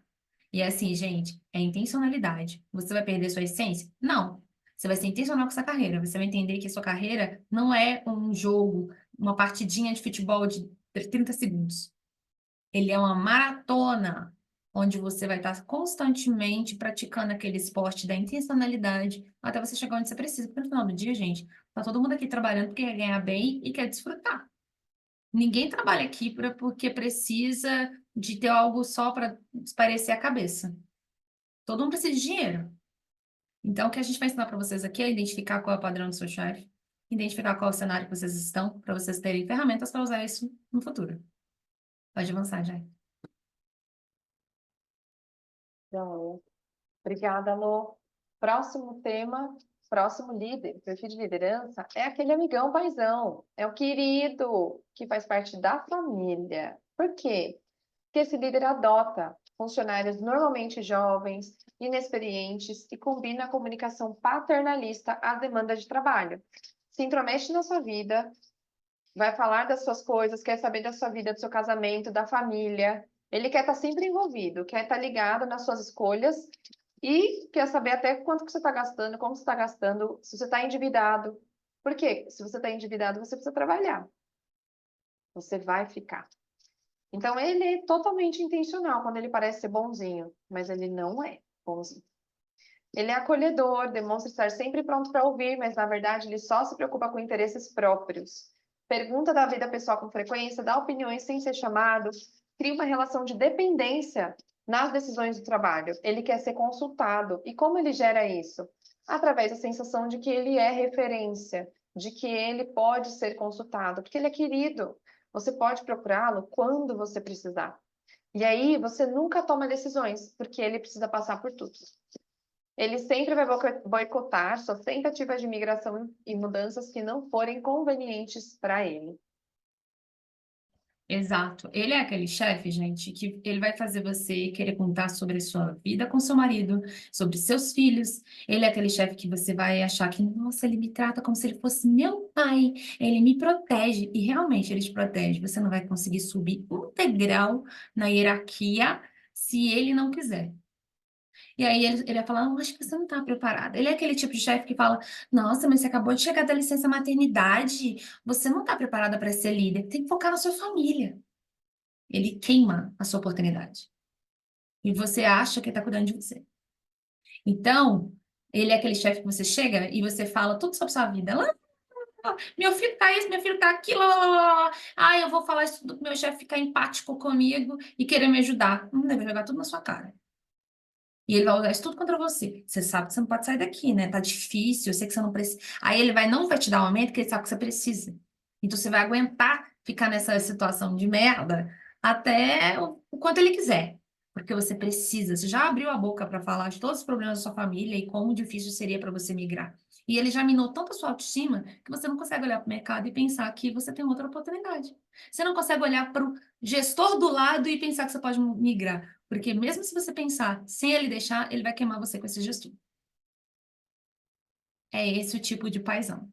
Speaker 1: E é assim, gente, é intencionalidade. Você vai perder sua essência? Não. Você vai ser intencional com essa carreira. Você vai entender que a sua carreira não é um jogo, uma partidinha de futebol de 30 segundos. Ele é uma maratona, onde você vai estar constantemente praticando aquele esporte da intencionalidade até você chegar onde você precisa. Porque no final do dia, gente, tá todo mundo aqui trabalhando porque quer ganhar bem e quer desfrutar. Ninguém trabalha aqui porque precisa de ter algo só para espairecer a cabeça. Todo mundo precisa de dinheiro. Então, o que a gente vai ensinar para vocês aqui é identificar qual é o padrão do seu chefe, identificar qual é o cenário que vocês estão, para vocês terem ferramentas para usar isso no futuro. Pode avançar, já.
Speaker 2: Então, obrigada, Lô. Próximo tema, próximo líder, perfil de liderança, é aquele amigão paizão, é o querido que faz parte da família. Por quê? Porque esse líder adota funcionários normalmente jovens, inexperientes e combina a comunicação paternalista à demanda de trabalho. Se intromete na sua vida, vai falar das suas coisas, quer saber da sua vida, do seu casamento, da família. Ele quer estar sempre envolvido, quer estar ligado nas suas escolhas e quer saber até quanto que você está gastando, como você está gastando, se você está endividado. Por quê? Se você está endividado, você precisa trabalhar. Você vai ficar. Então, ele é totalmente intencional quando ele parece ser bonzinho, mas ele não é bonzinho. Ele é acolhedor, demonstra estar sempre pronto para ouvir, mas na verdade ele só se preocupa com interesses próprios. Pergunta da vida pessoal com frequência, dá opiniões sem ser chamado, cria uma relação de dependência nas decisões do trabalho. Ele quer ser consultado. E como ele gera isso? Através da sensação de que ele é referência, de que ele pode ser consultado, porque ele é querido. Você pode procurá-lo quando você precisar. E aí você nunca toma decisões, porque ele precisa passar por tudo. Ele sempre vai boicotar suas tentativas de migração e mudanças que não forem convenientes para ele.
Speaker 1: Exato. Ele é aquele chefe, gente, que ele vai fazer você querer contar sobre a sua vida com seu marido, sobre seus filhos. Ele é aquele chefe que você vai achar que, nossa, ele me trata como se ele fosse meu pai. Ele me protege. E realmente ele te protege. Você não vai conseguir subir um degrau na hierarquia se ele não quiser. E aí ele vai falar, não, acho que você não está preparada. Ele é aquele tipo de chefe que fala, nossa, mas você acabou de chegar da licença maternidade, você não está preparada para ser líder, tem que focar na sua família. Ele queima a sua oportunidade. E você acha que está cuidando de você. Então, ele é aquele chefe que você chega e você fala tudo sobre sua vida. Meu filho tá isso, meu filho tá aquilo. Ah, eu vou falar isso tudo pro meu chefe ficar empático comigo e querer me ajudar. Não deve jogar tudo na sua cara. E ele vai usar isso tudo contra você. Você sabe que você não pode sair daqui, né? Tá difícil, eu sei que você não precisa. Aí ele não vai te dar um aumento porque ele sabe que você precisa. Então você vai aguentar ficar nessa situação de merda até o quanto ele quiser. Porque você precisa. Você já abriu a boca para falar de todos os problemas da sua família e como difícil seria para você migrar. E ele já minou tanto a sua autoestima que você não consegue olhar para o mercado e pensar que você tem outra oportunidade. Você não consegue olhar para o gestor do lado e pensar que você pode migrar. Porque mesmo se você pensar sem ele deixar, ele vai queimar você com esse gestor. É esse o tipo de paizão.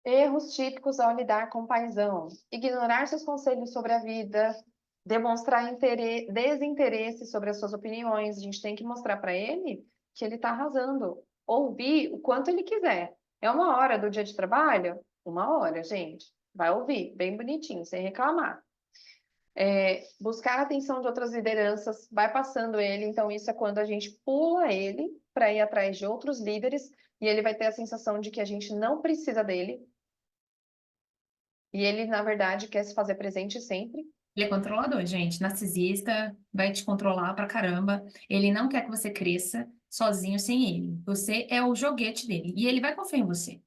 Speaker 2: Erros típicos ao lidar com o paizão. Ignorar seus conselhos sobre a vida, demonstrar desinteresse sobre as suas opiniões. A gente tem que mostrar para ele que ele está arrasando. Ouvir o quanto ele quiser. É 1 hora do dia de trabalho? 1 hora, gente. Vai ouvir, bem bonitinho, sem reclamar. Buscar a atenção de outras lideranças, vai passando ele. Então, isso é quando a gente pula ele para ir atrás de outros líderes e ele vai ter a sensação de que a gente não precisa dele. E ele, na verdade, quer se fazer presente sempre.
Speaker 1: Ele é controlador, gente. Narcisista, vai te controlar pra caramba. Ele não quer que você cresça sozinho sem ele. Você é o joguete dele. E ele vai confiar em você.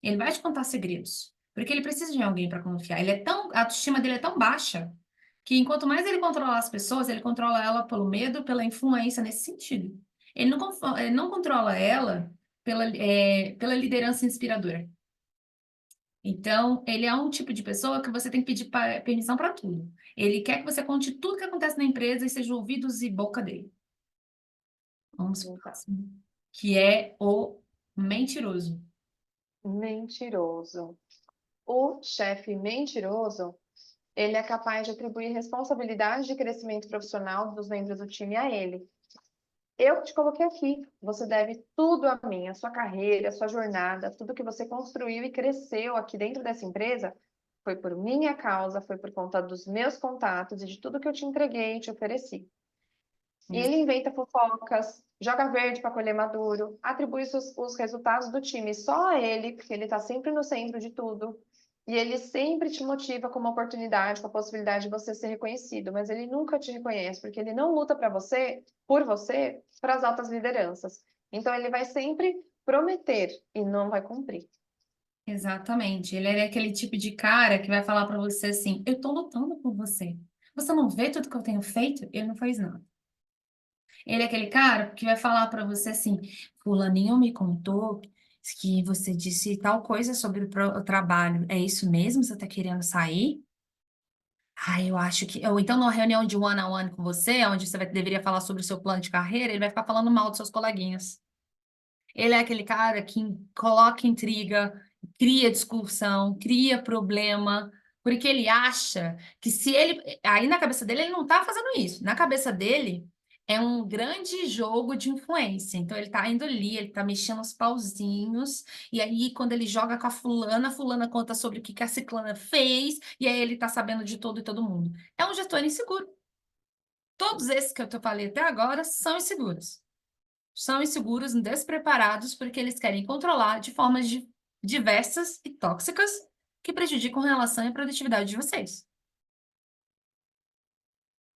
Speaker 1: Ele vai te contar segredos. Porque ele precisa de alguém para confiar. A autoestima dele é tão baixa que enquanto mais ele controlar as pessoas, ele controla ela pelo medo, pela influência nesse sentido. Ele não controla ela pela liderança inspiradora. Então, ele é um tipo de pessoa que você tem que pedir permissão para tudo. Ele quer que você conte tudo que acontece na empresa e seja ouvidos e boca dele. Vamos para o próximo. Que é o mentiroso.
Speaker 2: Mentiroso. O chefe mentiroso, ele é capaz de atribuir responsabilidade de crescimento profissional dos membros do time a ele. Eu te coloquei aqui, você deve tudo a mim, a sua carreira, a sua jornada, tudo que você construiu e cresceu aqui dentro dessa empresa, foi por minha causa, foi por conta dos meus contatos e de tudo que eu te entreguei e te ofereci. E ele inventa fofocas, joga verde para colher maduro, atribui os resultados do time só a ele, porque ele está sempre no centro de tudo. E ele sempre te motiva com uma oportunidade, com a possibilidade de você ser reconhecido, mas ele nunca te reconhece, porque ele não luta para você, por você, para as altas lideranças. Então ele vai sempre prometer e não vai cumprir.
Speaker 1: Exatamente. Ele é aquele tipo de cara que vai falar para você assim: eu tô lutando por você. Você não vê tudo que eu tenho feito? Ele não fez nada. Ele é aquele cara que vai falar para você assim: Fulaninho me contou que você disse tal coisa sobre o trabalho. É isso mesmo? Você tá querendo sair? Ah, eu acho que. Ou então, numa reunião de one-on-one com você, onde deveria falar sobre o seu plano de carreira, ele vai ficar falando mal dos seus coleguinhas. Ele é aquele cara que coloca intriga, cria discussão, cria problema, porque ele acha que se ele. Aí na cabeça dele, ele não tá fazendo isso. Na cabeça dele, é um grande jogo de influência. Então, ele tá indo ali, ele tá mexendo os pauzinhos, e aí, quando ele joga com a fulana conta sobre o que que a ciclana fez, e aí ele tá sabendo de todo e todo mundo. É um gestor inseguro. Todos esses que eu falei até agora são inseguros. São inseguros, despreparados, porque eles querem controlar de formas diversas e tóxicas que prejudicam a relação e a produtividade de vocês.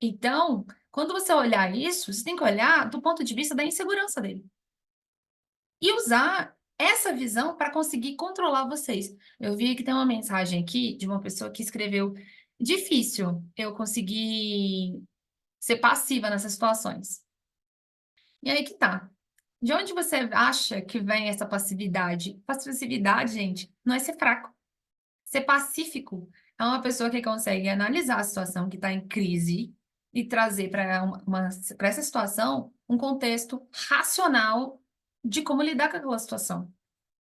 Speaker 1: Então, quando você olhar isso, você tem que olhar do ponto de vista da insegurança dele. E usar essa visão para conseguir controlar vocês. Eu vi que tem uma mensagem aqui de uma pessoa que escreveu: difícil eu conseguir ser passiva nessas situações. E aí que tá. De onde você acha que vem essa passividade? Passividade, gente, não é ser fraco. Ser pacífico é uma pessoa que consegue analisar a situação que está em crise e trazer para essa situação um contexto racional de como lidar com aquela situação,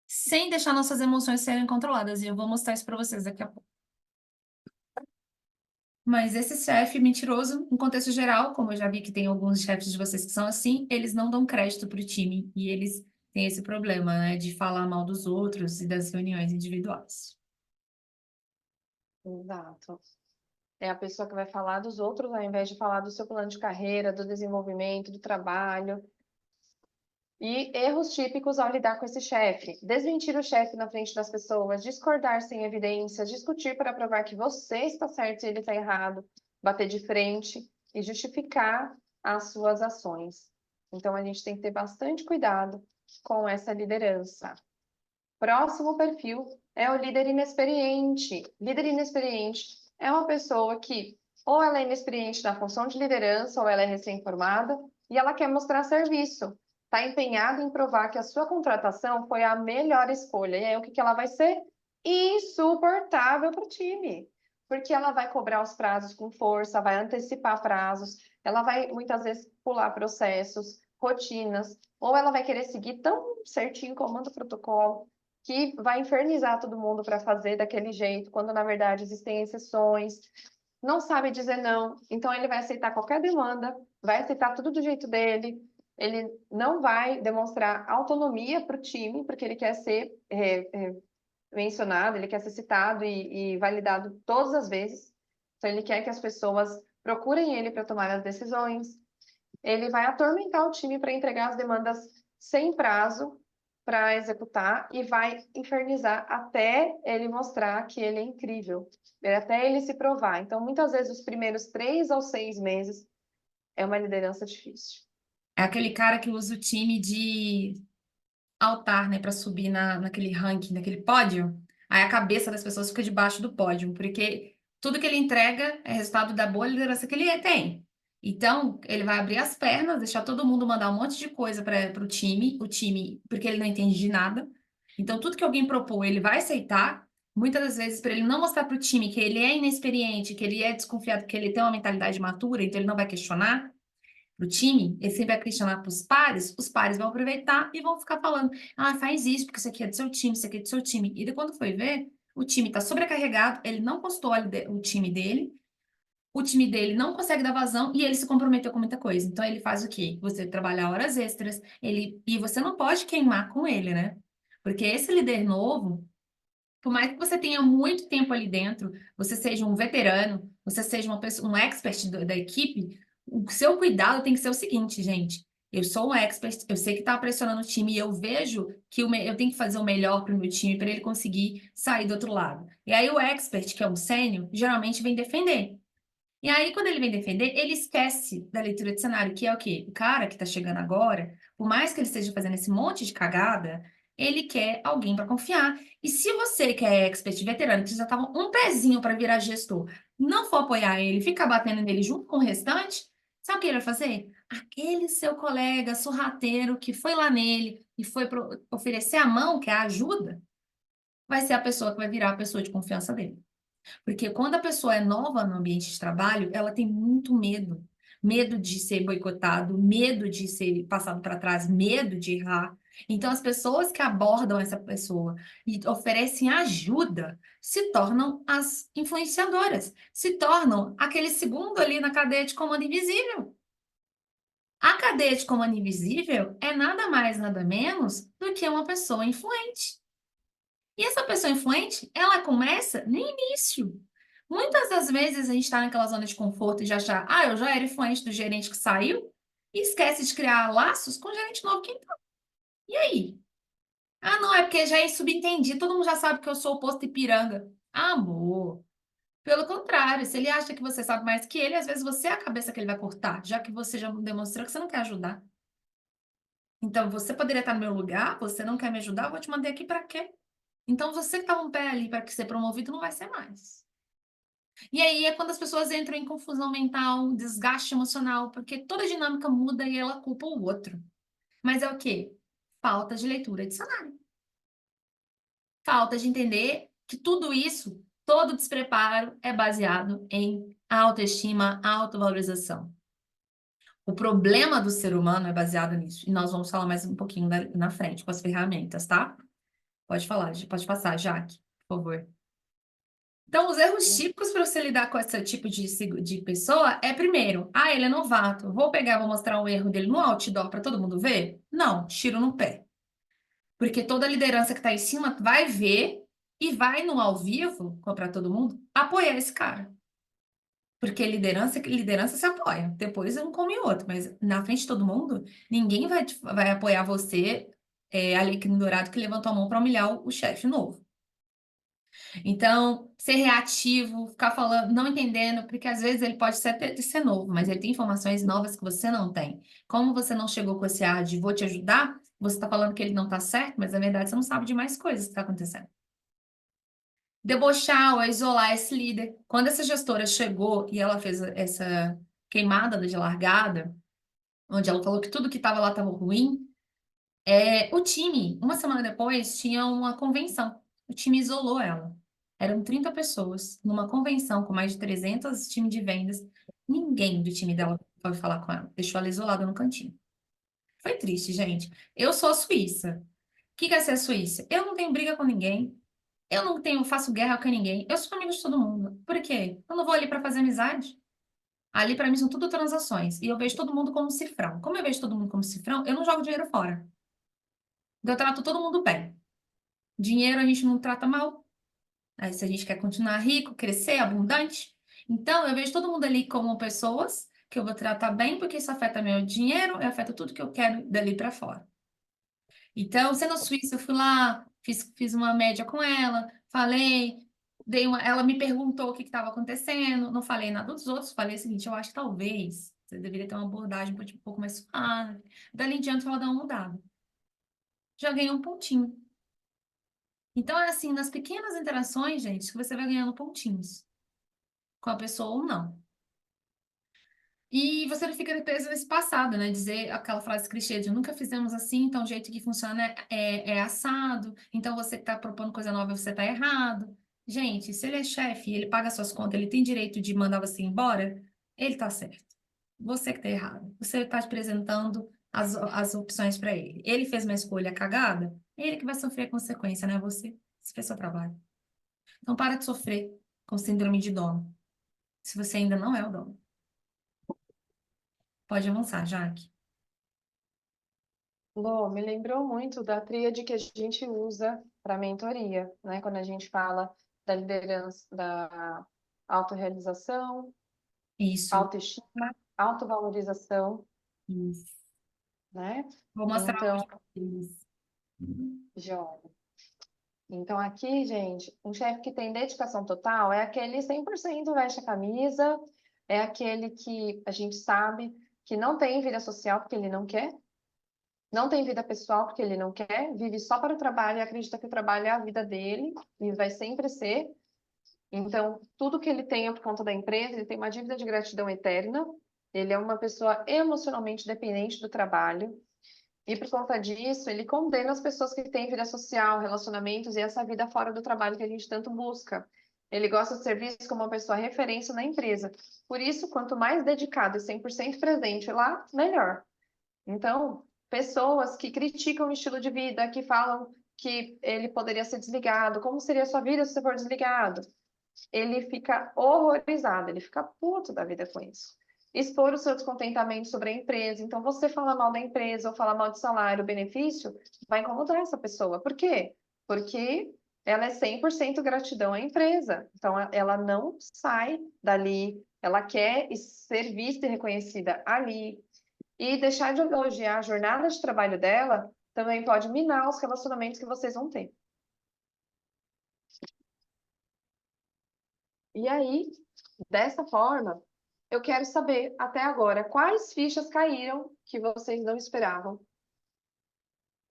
Speaker 1: sem deixar nossas emoções serem controladas. E eu vou mostrar isso para vocês daqui a pouco. Mas esse chefe mentiroso, em contexto geral, como eu já vi que tem alguns chefes de vocês que são assim, eles não dão crédito para o time e eles têm esse problema, né, de falar mal dos outros e das reuniões individuais.
Speaker 2: Exato. É a pessoa que vai falar dos outros ao invés de falar do seu plano de carreira, do desenvolvimento, do trabalho. E erros típicos ao lidar com esse chefe: desmentir o chefe na frente das pessoas, discordar sem evidências, discutir para provar que você está certo e ele está errado, bater de frente e justificar as suas ações. Então, a gente tem que ter bastante cuidado com essa liderança. Próximo perfil é o líder inexperiente. Líder inexperiente é uma pessoa que ou ela é inexperiente na função de liderança ou ela é recém-formada e ela quer mostrar serviço. Está empenhada em provar que a sua contratação foi a melhor escolha. E aí o que que ela vai ser? Insuportável para o time. Porque ela vai cobrar os prazos com força, vai antecipar prazos, ela vai muitas vezes pular processos, rotinas, ou ela vai querer seguir tão certinho comando protocolo que vai infernizar todo mundo para fazer daquele jeito, quando na verdade existem exceções, não sabe dizer não, então ele vai aceitar qualquer demanda, vai aceitar tudo do jeito dele, ele não vai demonstrar autonomia para o time, porque ele quer ser mencionado, ele quer ser citado e validado todas as vezes, então ele quer que as pessoas procurem ele para tomar as decisões, ele vai atormentar o time para entregar as demandas sem prazo, para executar e vai infernizar até ele mostrar que ele é incrível, até ele se provar. Então, muitas vezes, os primeiros 3 ou 6 meses é uma liderança difícil.
Speaker 1: É aquele cara que usa o time de altar, né, para subir naquele ranking, naquele pódio. Aí a cabeça das pessoas fica debaixo do pódio, porque tudo que ele entrega é resultado da boa liderança que ele tem. Então, ele vai abrir as pernas, deixar todo mundo mandar um monte de coisa para o time, porque ele não entende de nada. Então, tudo que alguém propor, ele vai aceitar. Muitas das vezes, para ele não mostrar para o time que ele é inexperiente, que ele é desconfiado, que ele tem uma mentalidade matura, então ele não vai questionar pro time, ele sempre vai questionar para os pares vão aproveitar e vão ficar falando, ah, faz isso, porque isso aqui é do seu time, isso aqui é do seu time. E daí, quando foi ver, o time está sobrecarregado, ele não postou o time dele não consegue dar vazão e ele se comprometeu com muita coisa. Então, ele faz o quê? Você trabalhar horas extras, e você não pode queimar com ele, né? Porque esse líder novo, por mais que você tenha muito tempo ali dentro, você seja um veterano, você seja uma pessoa, um expert da equipe, o seu cuidado tem que ser o seguinte, gente. Eu sou um expert, eu sei que está pressionando o time e eu vejo que eu tenho que fazer o melhor para o meu time para ele conseguir sair do outro lado. E aí o expert, que é um sênior, geralmente vem defender. E aí, quando ele vem defender, ele esquece da leitura de cenário, que é o quê? O cara que está chegando agora, por mais que ele esteja fazendo esse monte de cagada, ele quer alguém para confiar. E se você, que é expert veterano, que já estava um pezinho para virar gestor, não for apoiar ele, ficar batendo nele junto com o restante, sabe o que ele vai fazer? Aquele seu colega sorrateiro que foi lá nele e foi oferecer a mão, que é a ajuda, vai ser a pessoa que vai virar a pessoa de confiança dele. Porque quando a pessoa é nova no ambiente de trabalho, ela tem muito medo. Medo de ser boicotado, medo de ser passado para trás, medo de errar. Então, as pessoas que abordam essa pessoa e oferecem ajuda se tornam as influenciadoras, se tornam aquele segundo ali na cadeia de comando invisível. A cadeia de comando invisível é nada mais, nada menos do que uma pessoa influente. E essa pessoa influente, ela começa no início. Muitas das vezes a gente está naquela zona de conforto e já achar, ah, eu já era influente do gerente que saiu, e esquece de criar laços com o gerente novo que entrou. E aí? Ah, não, é porque já é subentendido, todo mundo já sabe que eu sou o posto Ipiranga. Amor, pelo contrário, se ele acha que você sabe mais que ele, às vezes você é a cabeça que ele vai cortar, já que você já demonstrou que você não quer ajudar. Então, você poderia estar no meu lugar, você não quer me ajudar, eu vou te mandar aqui para quê? Então, você que está um pé ali para ser promovido não vai ser mais. E aí é quando as pessoas entram em confusão mental, desgaste emocional, porque toda dinâmica muda e ela culpa o outro. Mas é o quê? Falta de leitura de cenário. Falta de entender que tudo isso, todo despreparo é baseado em autoestima, autovalorização. O problema do ser humano é baseado nisso. E nós vamos falar mais um pouquinho na frente com as ferramentas, tá? Pode falar, pode passar, Jaque, por favor. Então, os erros típicos para você lidar com esse tipo de pessoa é, primeiro, ah, ele é novato, vou pegar, vou mostrar o erro dele no outdoor para todo mundo ver? Não, tiro no pé. Porque toda liderança que está em cima vai ver e vai no ao vivo, para todo mundo, apoiar esse cara. Porque liderança se apoia. Depois um come o outro, mas na frente de todo mundo, ninguém vai apoiar você, Alecrim Dourado, que levantou a mão para humilhar o chefe novo. Então, ser reativo, ficar falando, não entendendo, porque às vezes ele pode ser novo, mas ele tem informações novas que você não tem. Como você não chegou com esse ar de vou te ajudar, você está falando que ele não está certo, mas na verdade você não sabe de mais coisas que está acontecendo. Debochar ou isolar esse líder. Quando essa gestora chegou e ela fez essa queimada de largada, onde ela falou que tudo que estava lá estava ruim, o time, uma semana depois, tinha uma convenção. O time isolou ela. Eram 30 pessoas numa convenção com mais de 300 time de vendas. Ninguém do time dela foi falar com ela. Deixou ela isolada no cantinho. Foi triste, gente. Eu sou suíça. O que é ser suíça? Eu não tenho briga com ninguém. Eu não faço guerra com ninguém. Eu sou amiga de todo mundo. Por quê? Eu não vou ali para fazer amizade. Ali, para mim, são tudo transações. E eu vejo todo mundo como cifrão. Como eu vejo todo mundo como cifrão, eu não jogo dinheiro fora. Então, eu trato todo mundo bem. Dinheiro a gente não trata mal. Aí, se a gente quer continuar rico, crescer, abundante. Então, eu vejo todo mundo ali como pessoas que eu vou tratar bem, porque isso afeta meu dinheiro e afeta tudo que eu quero dali para fora. Então, sendo Suíça, eu fui lá, fiz uma média com ela, falei, ela me perguntou o que estava acontecendo, não falei nada dos outros, falei o seguinte, eu acho que talvez você deveria ter uma abordagem um pouco mais suave. Dali em diante, ela dá uma mudada. Já ganhei um pontinho. Então, é assim, nas pequenas interações, gente, que você vai ganhando pontinhos. Com a pessoa ou não. E você não fica preso nesse passado, né? Dizer aquela frase clichê de nunca fizemos assim, então o jeito que funciona é assado, então você que está propondo coisa nova, você está errado. Gente, se ele é chefe, ele paga suas contas, ele tem direito de mandar você embora, ele está certo. Você que está errado. Você está apresentando as opções para ele. Ele fez uma escolha cagada, é ele que vai sofrer a consequência, né? Você fez seu trabalho. Então para de sofrer com síndrome de dono, se você ainda não é o dono. Pode avançar, Jaque.
Speaker 2: Lô, me lembrou muito da tríade que a gente usa para mentoria, né? Quando a gente fala da liderança, da autorrealização,
Speaker 1: Isso,
Speaker 2: autoestima, autovalorização,
Speaker 1: isso.
Speaker 2: né?
Speaker 1: Vou mostrar
Speaker 2: Então,
Speaker 1: hoje pra vocês.
Speaker 2: joia. Então, aqui, gente, um chefe que tem dedicação total é aquele 100% veste a camisa, é aquele que a gente sabe que não tem vida social porque ele não quer, não tem vida pessoal porque ele não quer, vive só para o trabalho e acredita que o trabalho é a vida dele e vai sempre ser. Então, tudo que ele tem é por conta da empresa, ele tem uma dívida de gratidão eterna, ele é uma pessoa emocionalmente dependente do trabalho. E por conta disso, ele condena as pessoas que têm vida social, relacionamentos e essa vida fora do trabalho que a gente tanto busca. Ele gosta de ser visto como uma pessoa referência na empresa. Por isso, quanto mais dedicado e 100% presente lá, melhor. Então, pessoas que criticam o estilo de vida, que falam que ele poderia ser desligado, como seria a sua vida se você for desligado? Ele fica horrorizado, ele fica puto da vida com isso. Expor o seu descontentamento sobre a empresa. Então, você falar mal da empresa ou falar mal de salário, benefício, vai incomodar essa pessoa. Por quê? Porque ela é 100% gratidão à empresa. Então, ela não sai dali, ela quer ser vista e reconhecida ali. E deixar de elogiar a jornada de trabalho dela também pode minar os relacionamentos que vocês vão ter. E aí, dessa forma, eu quero saber até agora quais fichas caíram que vocês não esperavam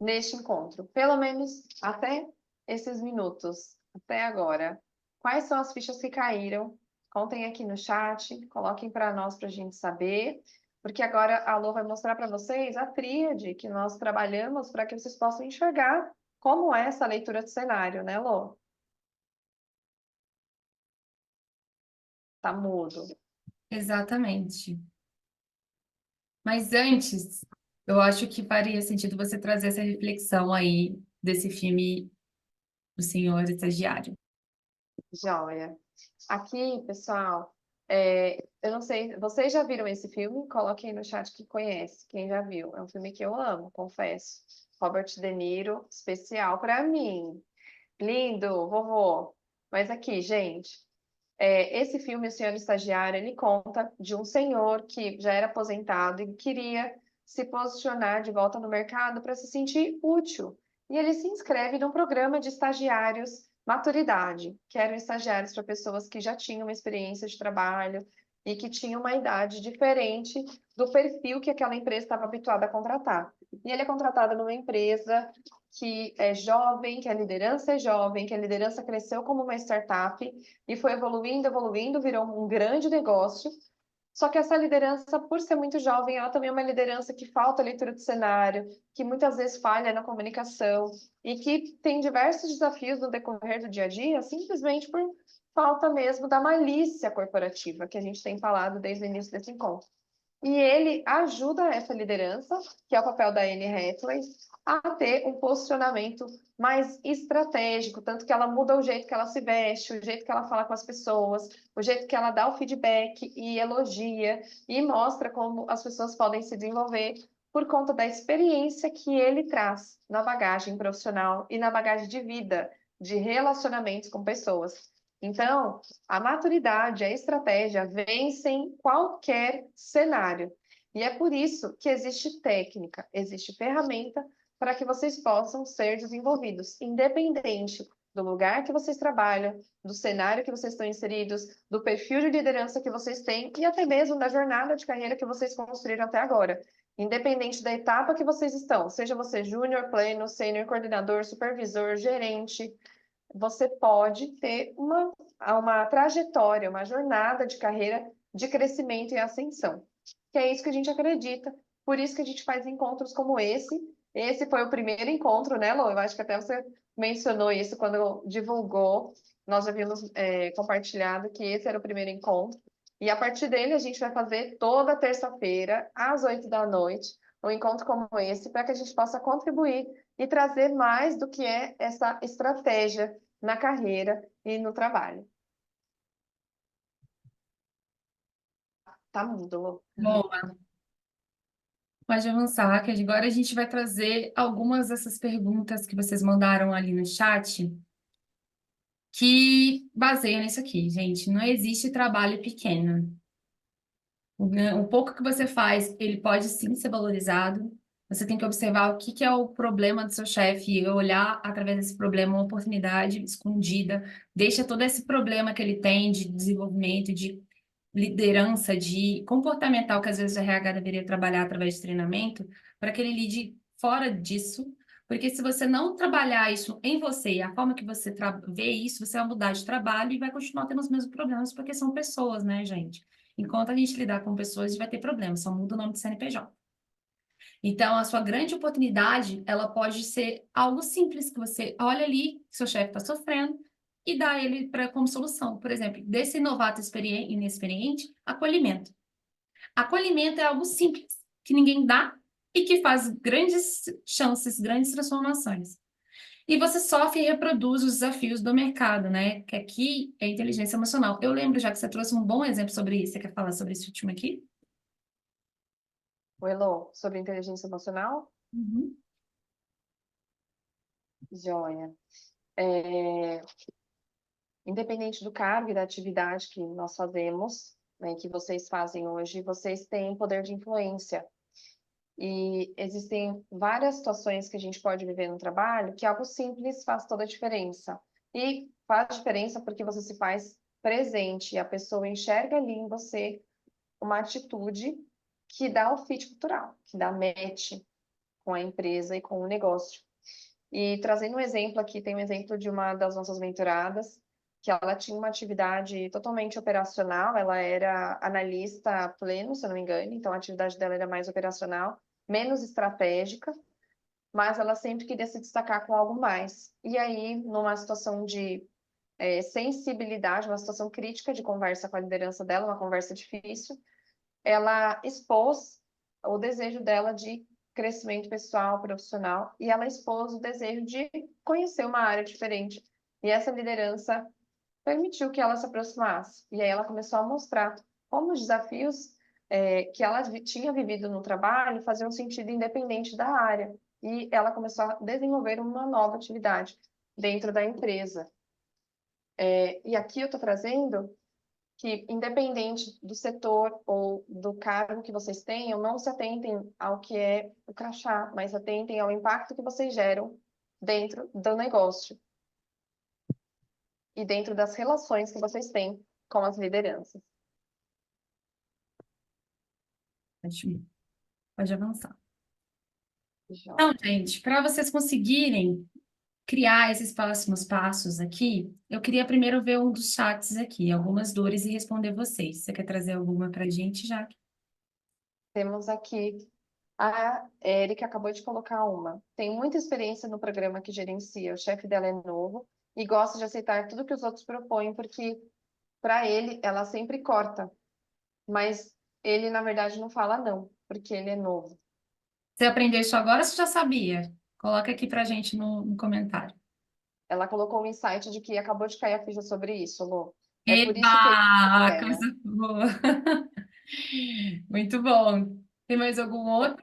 Speaker 2: neste encontro. Pelo menos até esses minutos, até agora. Quais são as fichas que caíram? Contem aqui no chat, coloquem para nós para a gente saber, porque agora a Lô vai mostrar para vocês a tríade que nós trabalhamos para que vocês possam enxergar como é essa leitura de cenário, né, Lô? Tá mudo.
Speaker 1: Exatamente. Mas antes, eu acho que faria sentido você trazer essa reflexão aí desse filme O Senhor Estagiário.
Speaker 2: Joia. Aqui, pessoal, eu não sei, vocês já viram esse filme? Coloquem no chat que conhece, quem já viu. É um filme que eu amo, confesso. Robert De Niro, especial para mim. Lindo, vovô. Mas aqui, gente, esse filme, O Senhor Estagiário, ele conta de um senhor que já era aposentado e queria se posicionar de volta no mercado para se sentir útil. E ele se inscreve num programa de estagiários maturidade, que eram estagiários para pessoas que já tinham uma experiência de trabalho e que tinham uma idade diferente do perfil que aquela empresa estava habituada a contratar. E ele é contratado numa empresa que é jovem, que a liderança é jovem, que a liderança cresceu como uma startup e foi evoluindo, evoluindo, virou um grande negócio. Só que essa liderança, por ser muito jovem, ela também é uma liderança que falta leitura de cenário, que muitas vezes falha na comunicação e que tem diversos desafios no decorrer do dia a dia, simplesmente por falta mesmo da malícia corporativa, que a gente tem falado desde o início desse encontro. E ele ajuda essa liderança, que é o papel da Anne Hathaway, a ter um posicionamento mais estratégico, tanto que ela muda o jeito que ela se veste, o jeito que ela fala com as pessoas, o jeito que ela dá o feedback e elogia e mostra como as pessoas podem se desenvolver por conta da experiência que ele traz na bagagem profissional e na bagagem de vida, de relacionamentos com pessoas. Então, a maturidade, a estratégia vencem qualquer cenário. E é por isso que existe técnica, existe ferramenta para que vocês possam ser desenvolvidos, independente do lugar que vocês trabalham, do cenário que vocês estão inseridos, do perfil de liderança que vocês têm e até mesmo da jornada de carreira que vocês construíram até agora. Independente da etapa que vocês estão, seja você júnior, pleno, sênior, coordenador, supervisor, gerente, você pode ter uma trajetória, uma jornada de carreira de crescimento e ascensão. Que é isso que a gente acredita, por isso que a gente faz encontros como esse. Esse foi o primeiro encontro, né, Lô? Eu acho que até você mencionou isso quando divulgou. Nós já havíamos compartilhado que esse era o primeiro encontro. E a partir dele, a gente vai fazer toda terça-feira, às 8 da noite, um encontro como esse, para que a gente possa contribuir e trazer mais do que é essa estratégia na carreira e no trabalho. Tá mudo, Lô.
Speaker 1: Boa. Pode avançar, que agora a gente vai trazer algumas dessas perguntas que vocês mandaram ali no chat, que baseiam nisso aqui, gente. Não existe trabalho pequeno. O pouco que você faz, ele pode sim ser valorizado. Você tem que observar o que que é o problema do seu chefe e olhar através desse problema uma oportunidade escondida. Deixa todo esse problema que ele tem de desenvolvimento, de liderança, de comportamental, que às vezes o RH deveria trabalhar através de treinamento, para que ele lide fora disso. Porque se você não trabalhar isso em você e a forma que você vê isso, você vai mudar de trabalho e vai continuar tendo os mesmos problemas, porque são pessoas, né, gente? Enquanto a gente lidar com pessoas, a gente vai ter problemas, só muda o nome de CNPJ. Então, a sua grande oportunidade, ela pode ser algo simples, que você olha ali, que seu chefe está sofrendo, e dá ele como solução. Por exemplo, desse novato inexperiente, acolhimento. Acolhimento é algo simples, que ninguém dá e que faz grandes chances, grandes transformações. E você sofre e reproduz os desafios do mercado, né? Que aqui é inteligência emocional. Eu lembro já que você trouxe um bom exemplo sobre isso. Você quer falar sobre esse último aqui?
Speaker 2: O Elô, sobre inteligência emocional?
Speaker 1: Uhum.
Speaker 2: Joia. É, independente do cargo e da atividade que nós fazemos, né, que vocês fazem hoje, vocês têm poder de influência. E existem várias situações que a gente pode viver no trabalho que algo simples faz toda a diferença. E faz diferença porque você se faz presente e a pessoa enxerga ali em você uma atitude que dá o fit cultural, que dá match com a empresa e com o negócio. E trazendo um exemplo aqui, tem um exemplo de uma das nossas mentoradas, que ela tinha uma atividade totalmente operacional, ela era analista pleno, se eu não me engano, então a atividade dela era mais operacional, menos estratégica, mas ela sempre queria se destacar com algo mais. E aí, numa situação de sensibilidade, uma situação crítica de conversa com a liderança dela, uma conversa difícil, ela expôs o desejo dela de crescimento pessoal, profissional, e ela expôs o desejo de conhecer uma área diferente. E essa liderança permitiu que ela se aproximasse. E aí ela começou a mostrar como os desafios que ela tinha vivido no trabalho faziam sentido independente da área. E ela começou a desenvolver uma nova atividade dentro da empresa. E aqui eu estou trazendo que, independente do setor ou do cargo que vocês tenham, não se atentem ao que é o crachá, mas atentem ao impacto que vocês geram dentro do negócio e dentro das relações que vocês têm com as lideranças.
Speaker 1: Ótimo. Pode avançar. Então,
Speaker 2: Joia.
Speaker 1: gente, para vocês conseguirem criar esses próximos passos aqui, eu queria primeiro ver um dos chats aqui, algumas dores e responder vocês. Você quer trazer alguma para a gente, Jaque?
Speaker 2: Temos aqui a Érica, acabou de colocar uma. Tem muita experiência no programa que gerencia, o chefe dela é novo e gosta de aceitar tudo que os outros propõem, porque para ele ela sempre corta, mas ele na verdade não fala não, porque ele é novo.
Speaker 1: Você aprendeu isso agora ou você já sabia? Coloca aqui para a gente no comentário.
Speaker 2: Ela colocou um insight de que acabou de cair a ficha sobre isso, Lô. É por isso que ele
Speaker 1: Eba!
Speaker 2: ela.
Speaker 1: Coisa boa! Muito bom. Tem mais algum outro?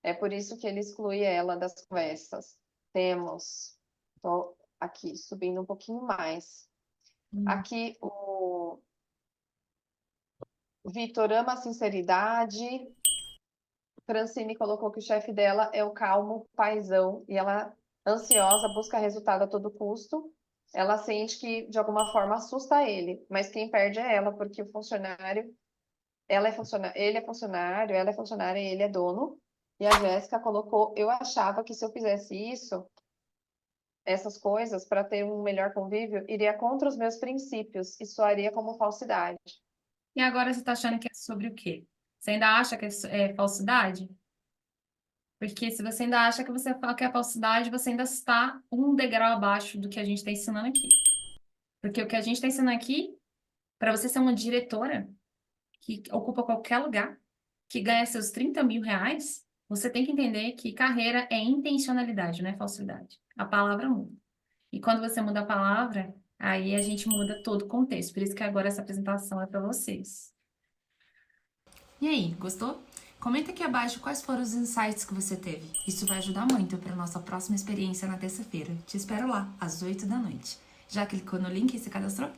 Speaker 2: É por isso que ele exclui ela das conversas. Temos, tô aqui subindo um pouquinho mais. Aqui o Vitor ama a sinceridade. Francine colocou que o chefe dela é o calmo paizão e ela, ansiosa, busca resultado a todo custo. Ela sente que, de alguma forma, assusta ele, mas quem perde é ela, porque o funcionário, ela é funcionário, ele é funcionário, ela é funcionária e ele é dono. E a Jéssica colocou, eu achava que se eu fizesse isso, essas coisas, para ter um melhor convívio, iria contra os meus princípios e soaria como falsidade.
Speaker 1: E agora você tá achando que é sobre o quê? Você ainda acha que é falsidade? Porque se você ainda acha que você fala que é falsidade, você ainda está um degrau abaixo do que a gente está ensinando aqui. Porque o que a gente está ensinando aqui, para você ser uma diretora que ocupa qualquer lugar, que ganha seus 30 mil reais, você tem que entender que carreira é intencionalidade, não é falsidade. A palavra muda. E quando você muda a palavra, aí a gente muda todo o contexto. Por isso que agora essa apresentação é para vocês. E aí, gostou? Comenta aqui abaixo quais foram os insights que você teve. Isso vai ajudar muito para nossa próxima experiência na terça-feira. Te espero lá, às 8 da noite. Já clicou no link e se cadastrou?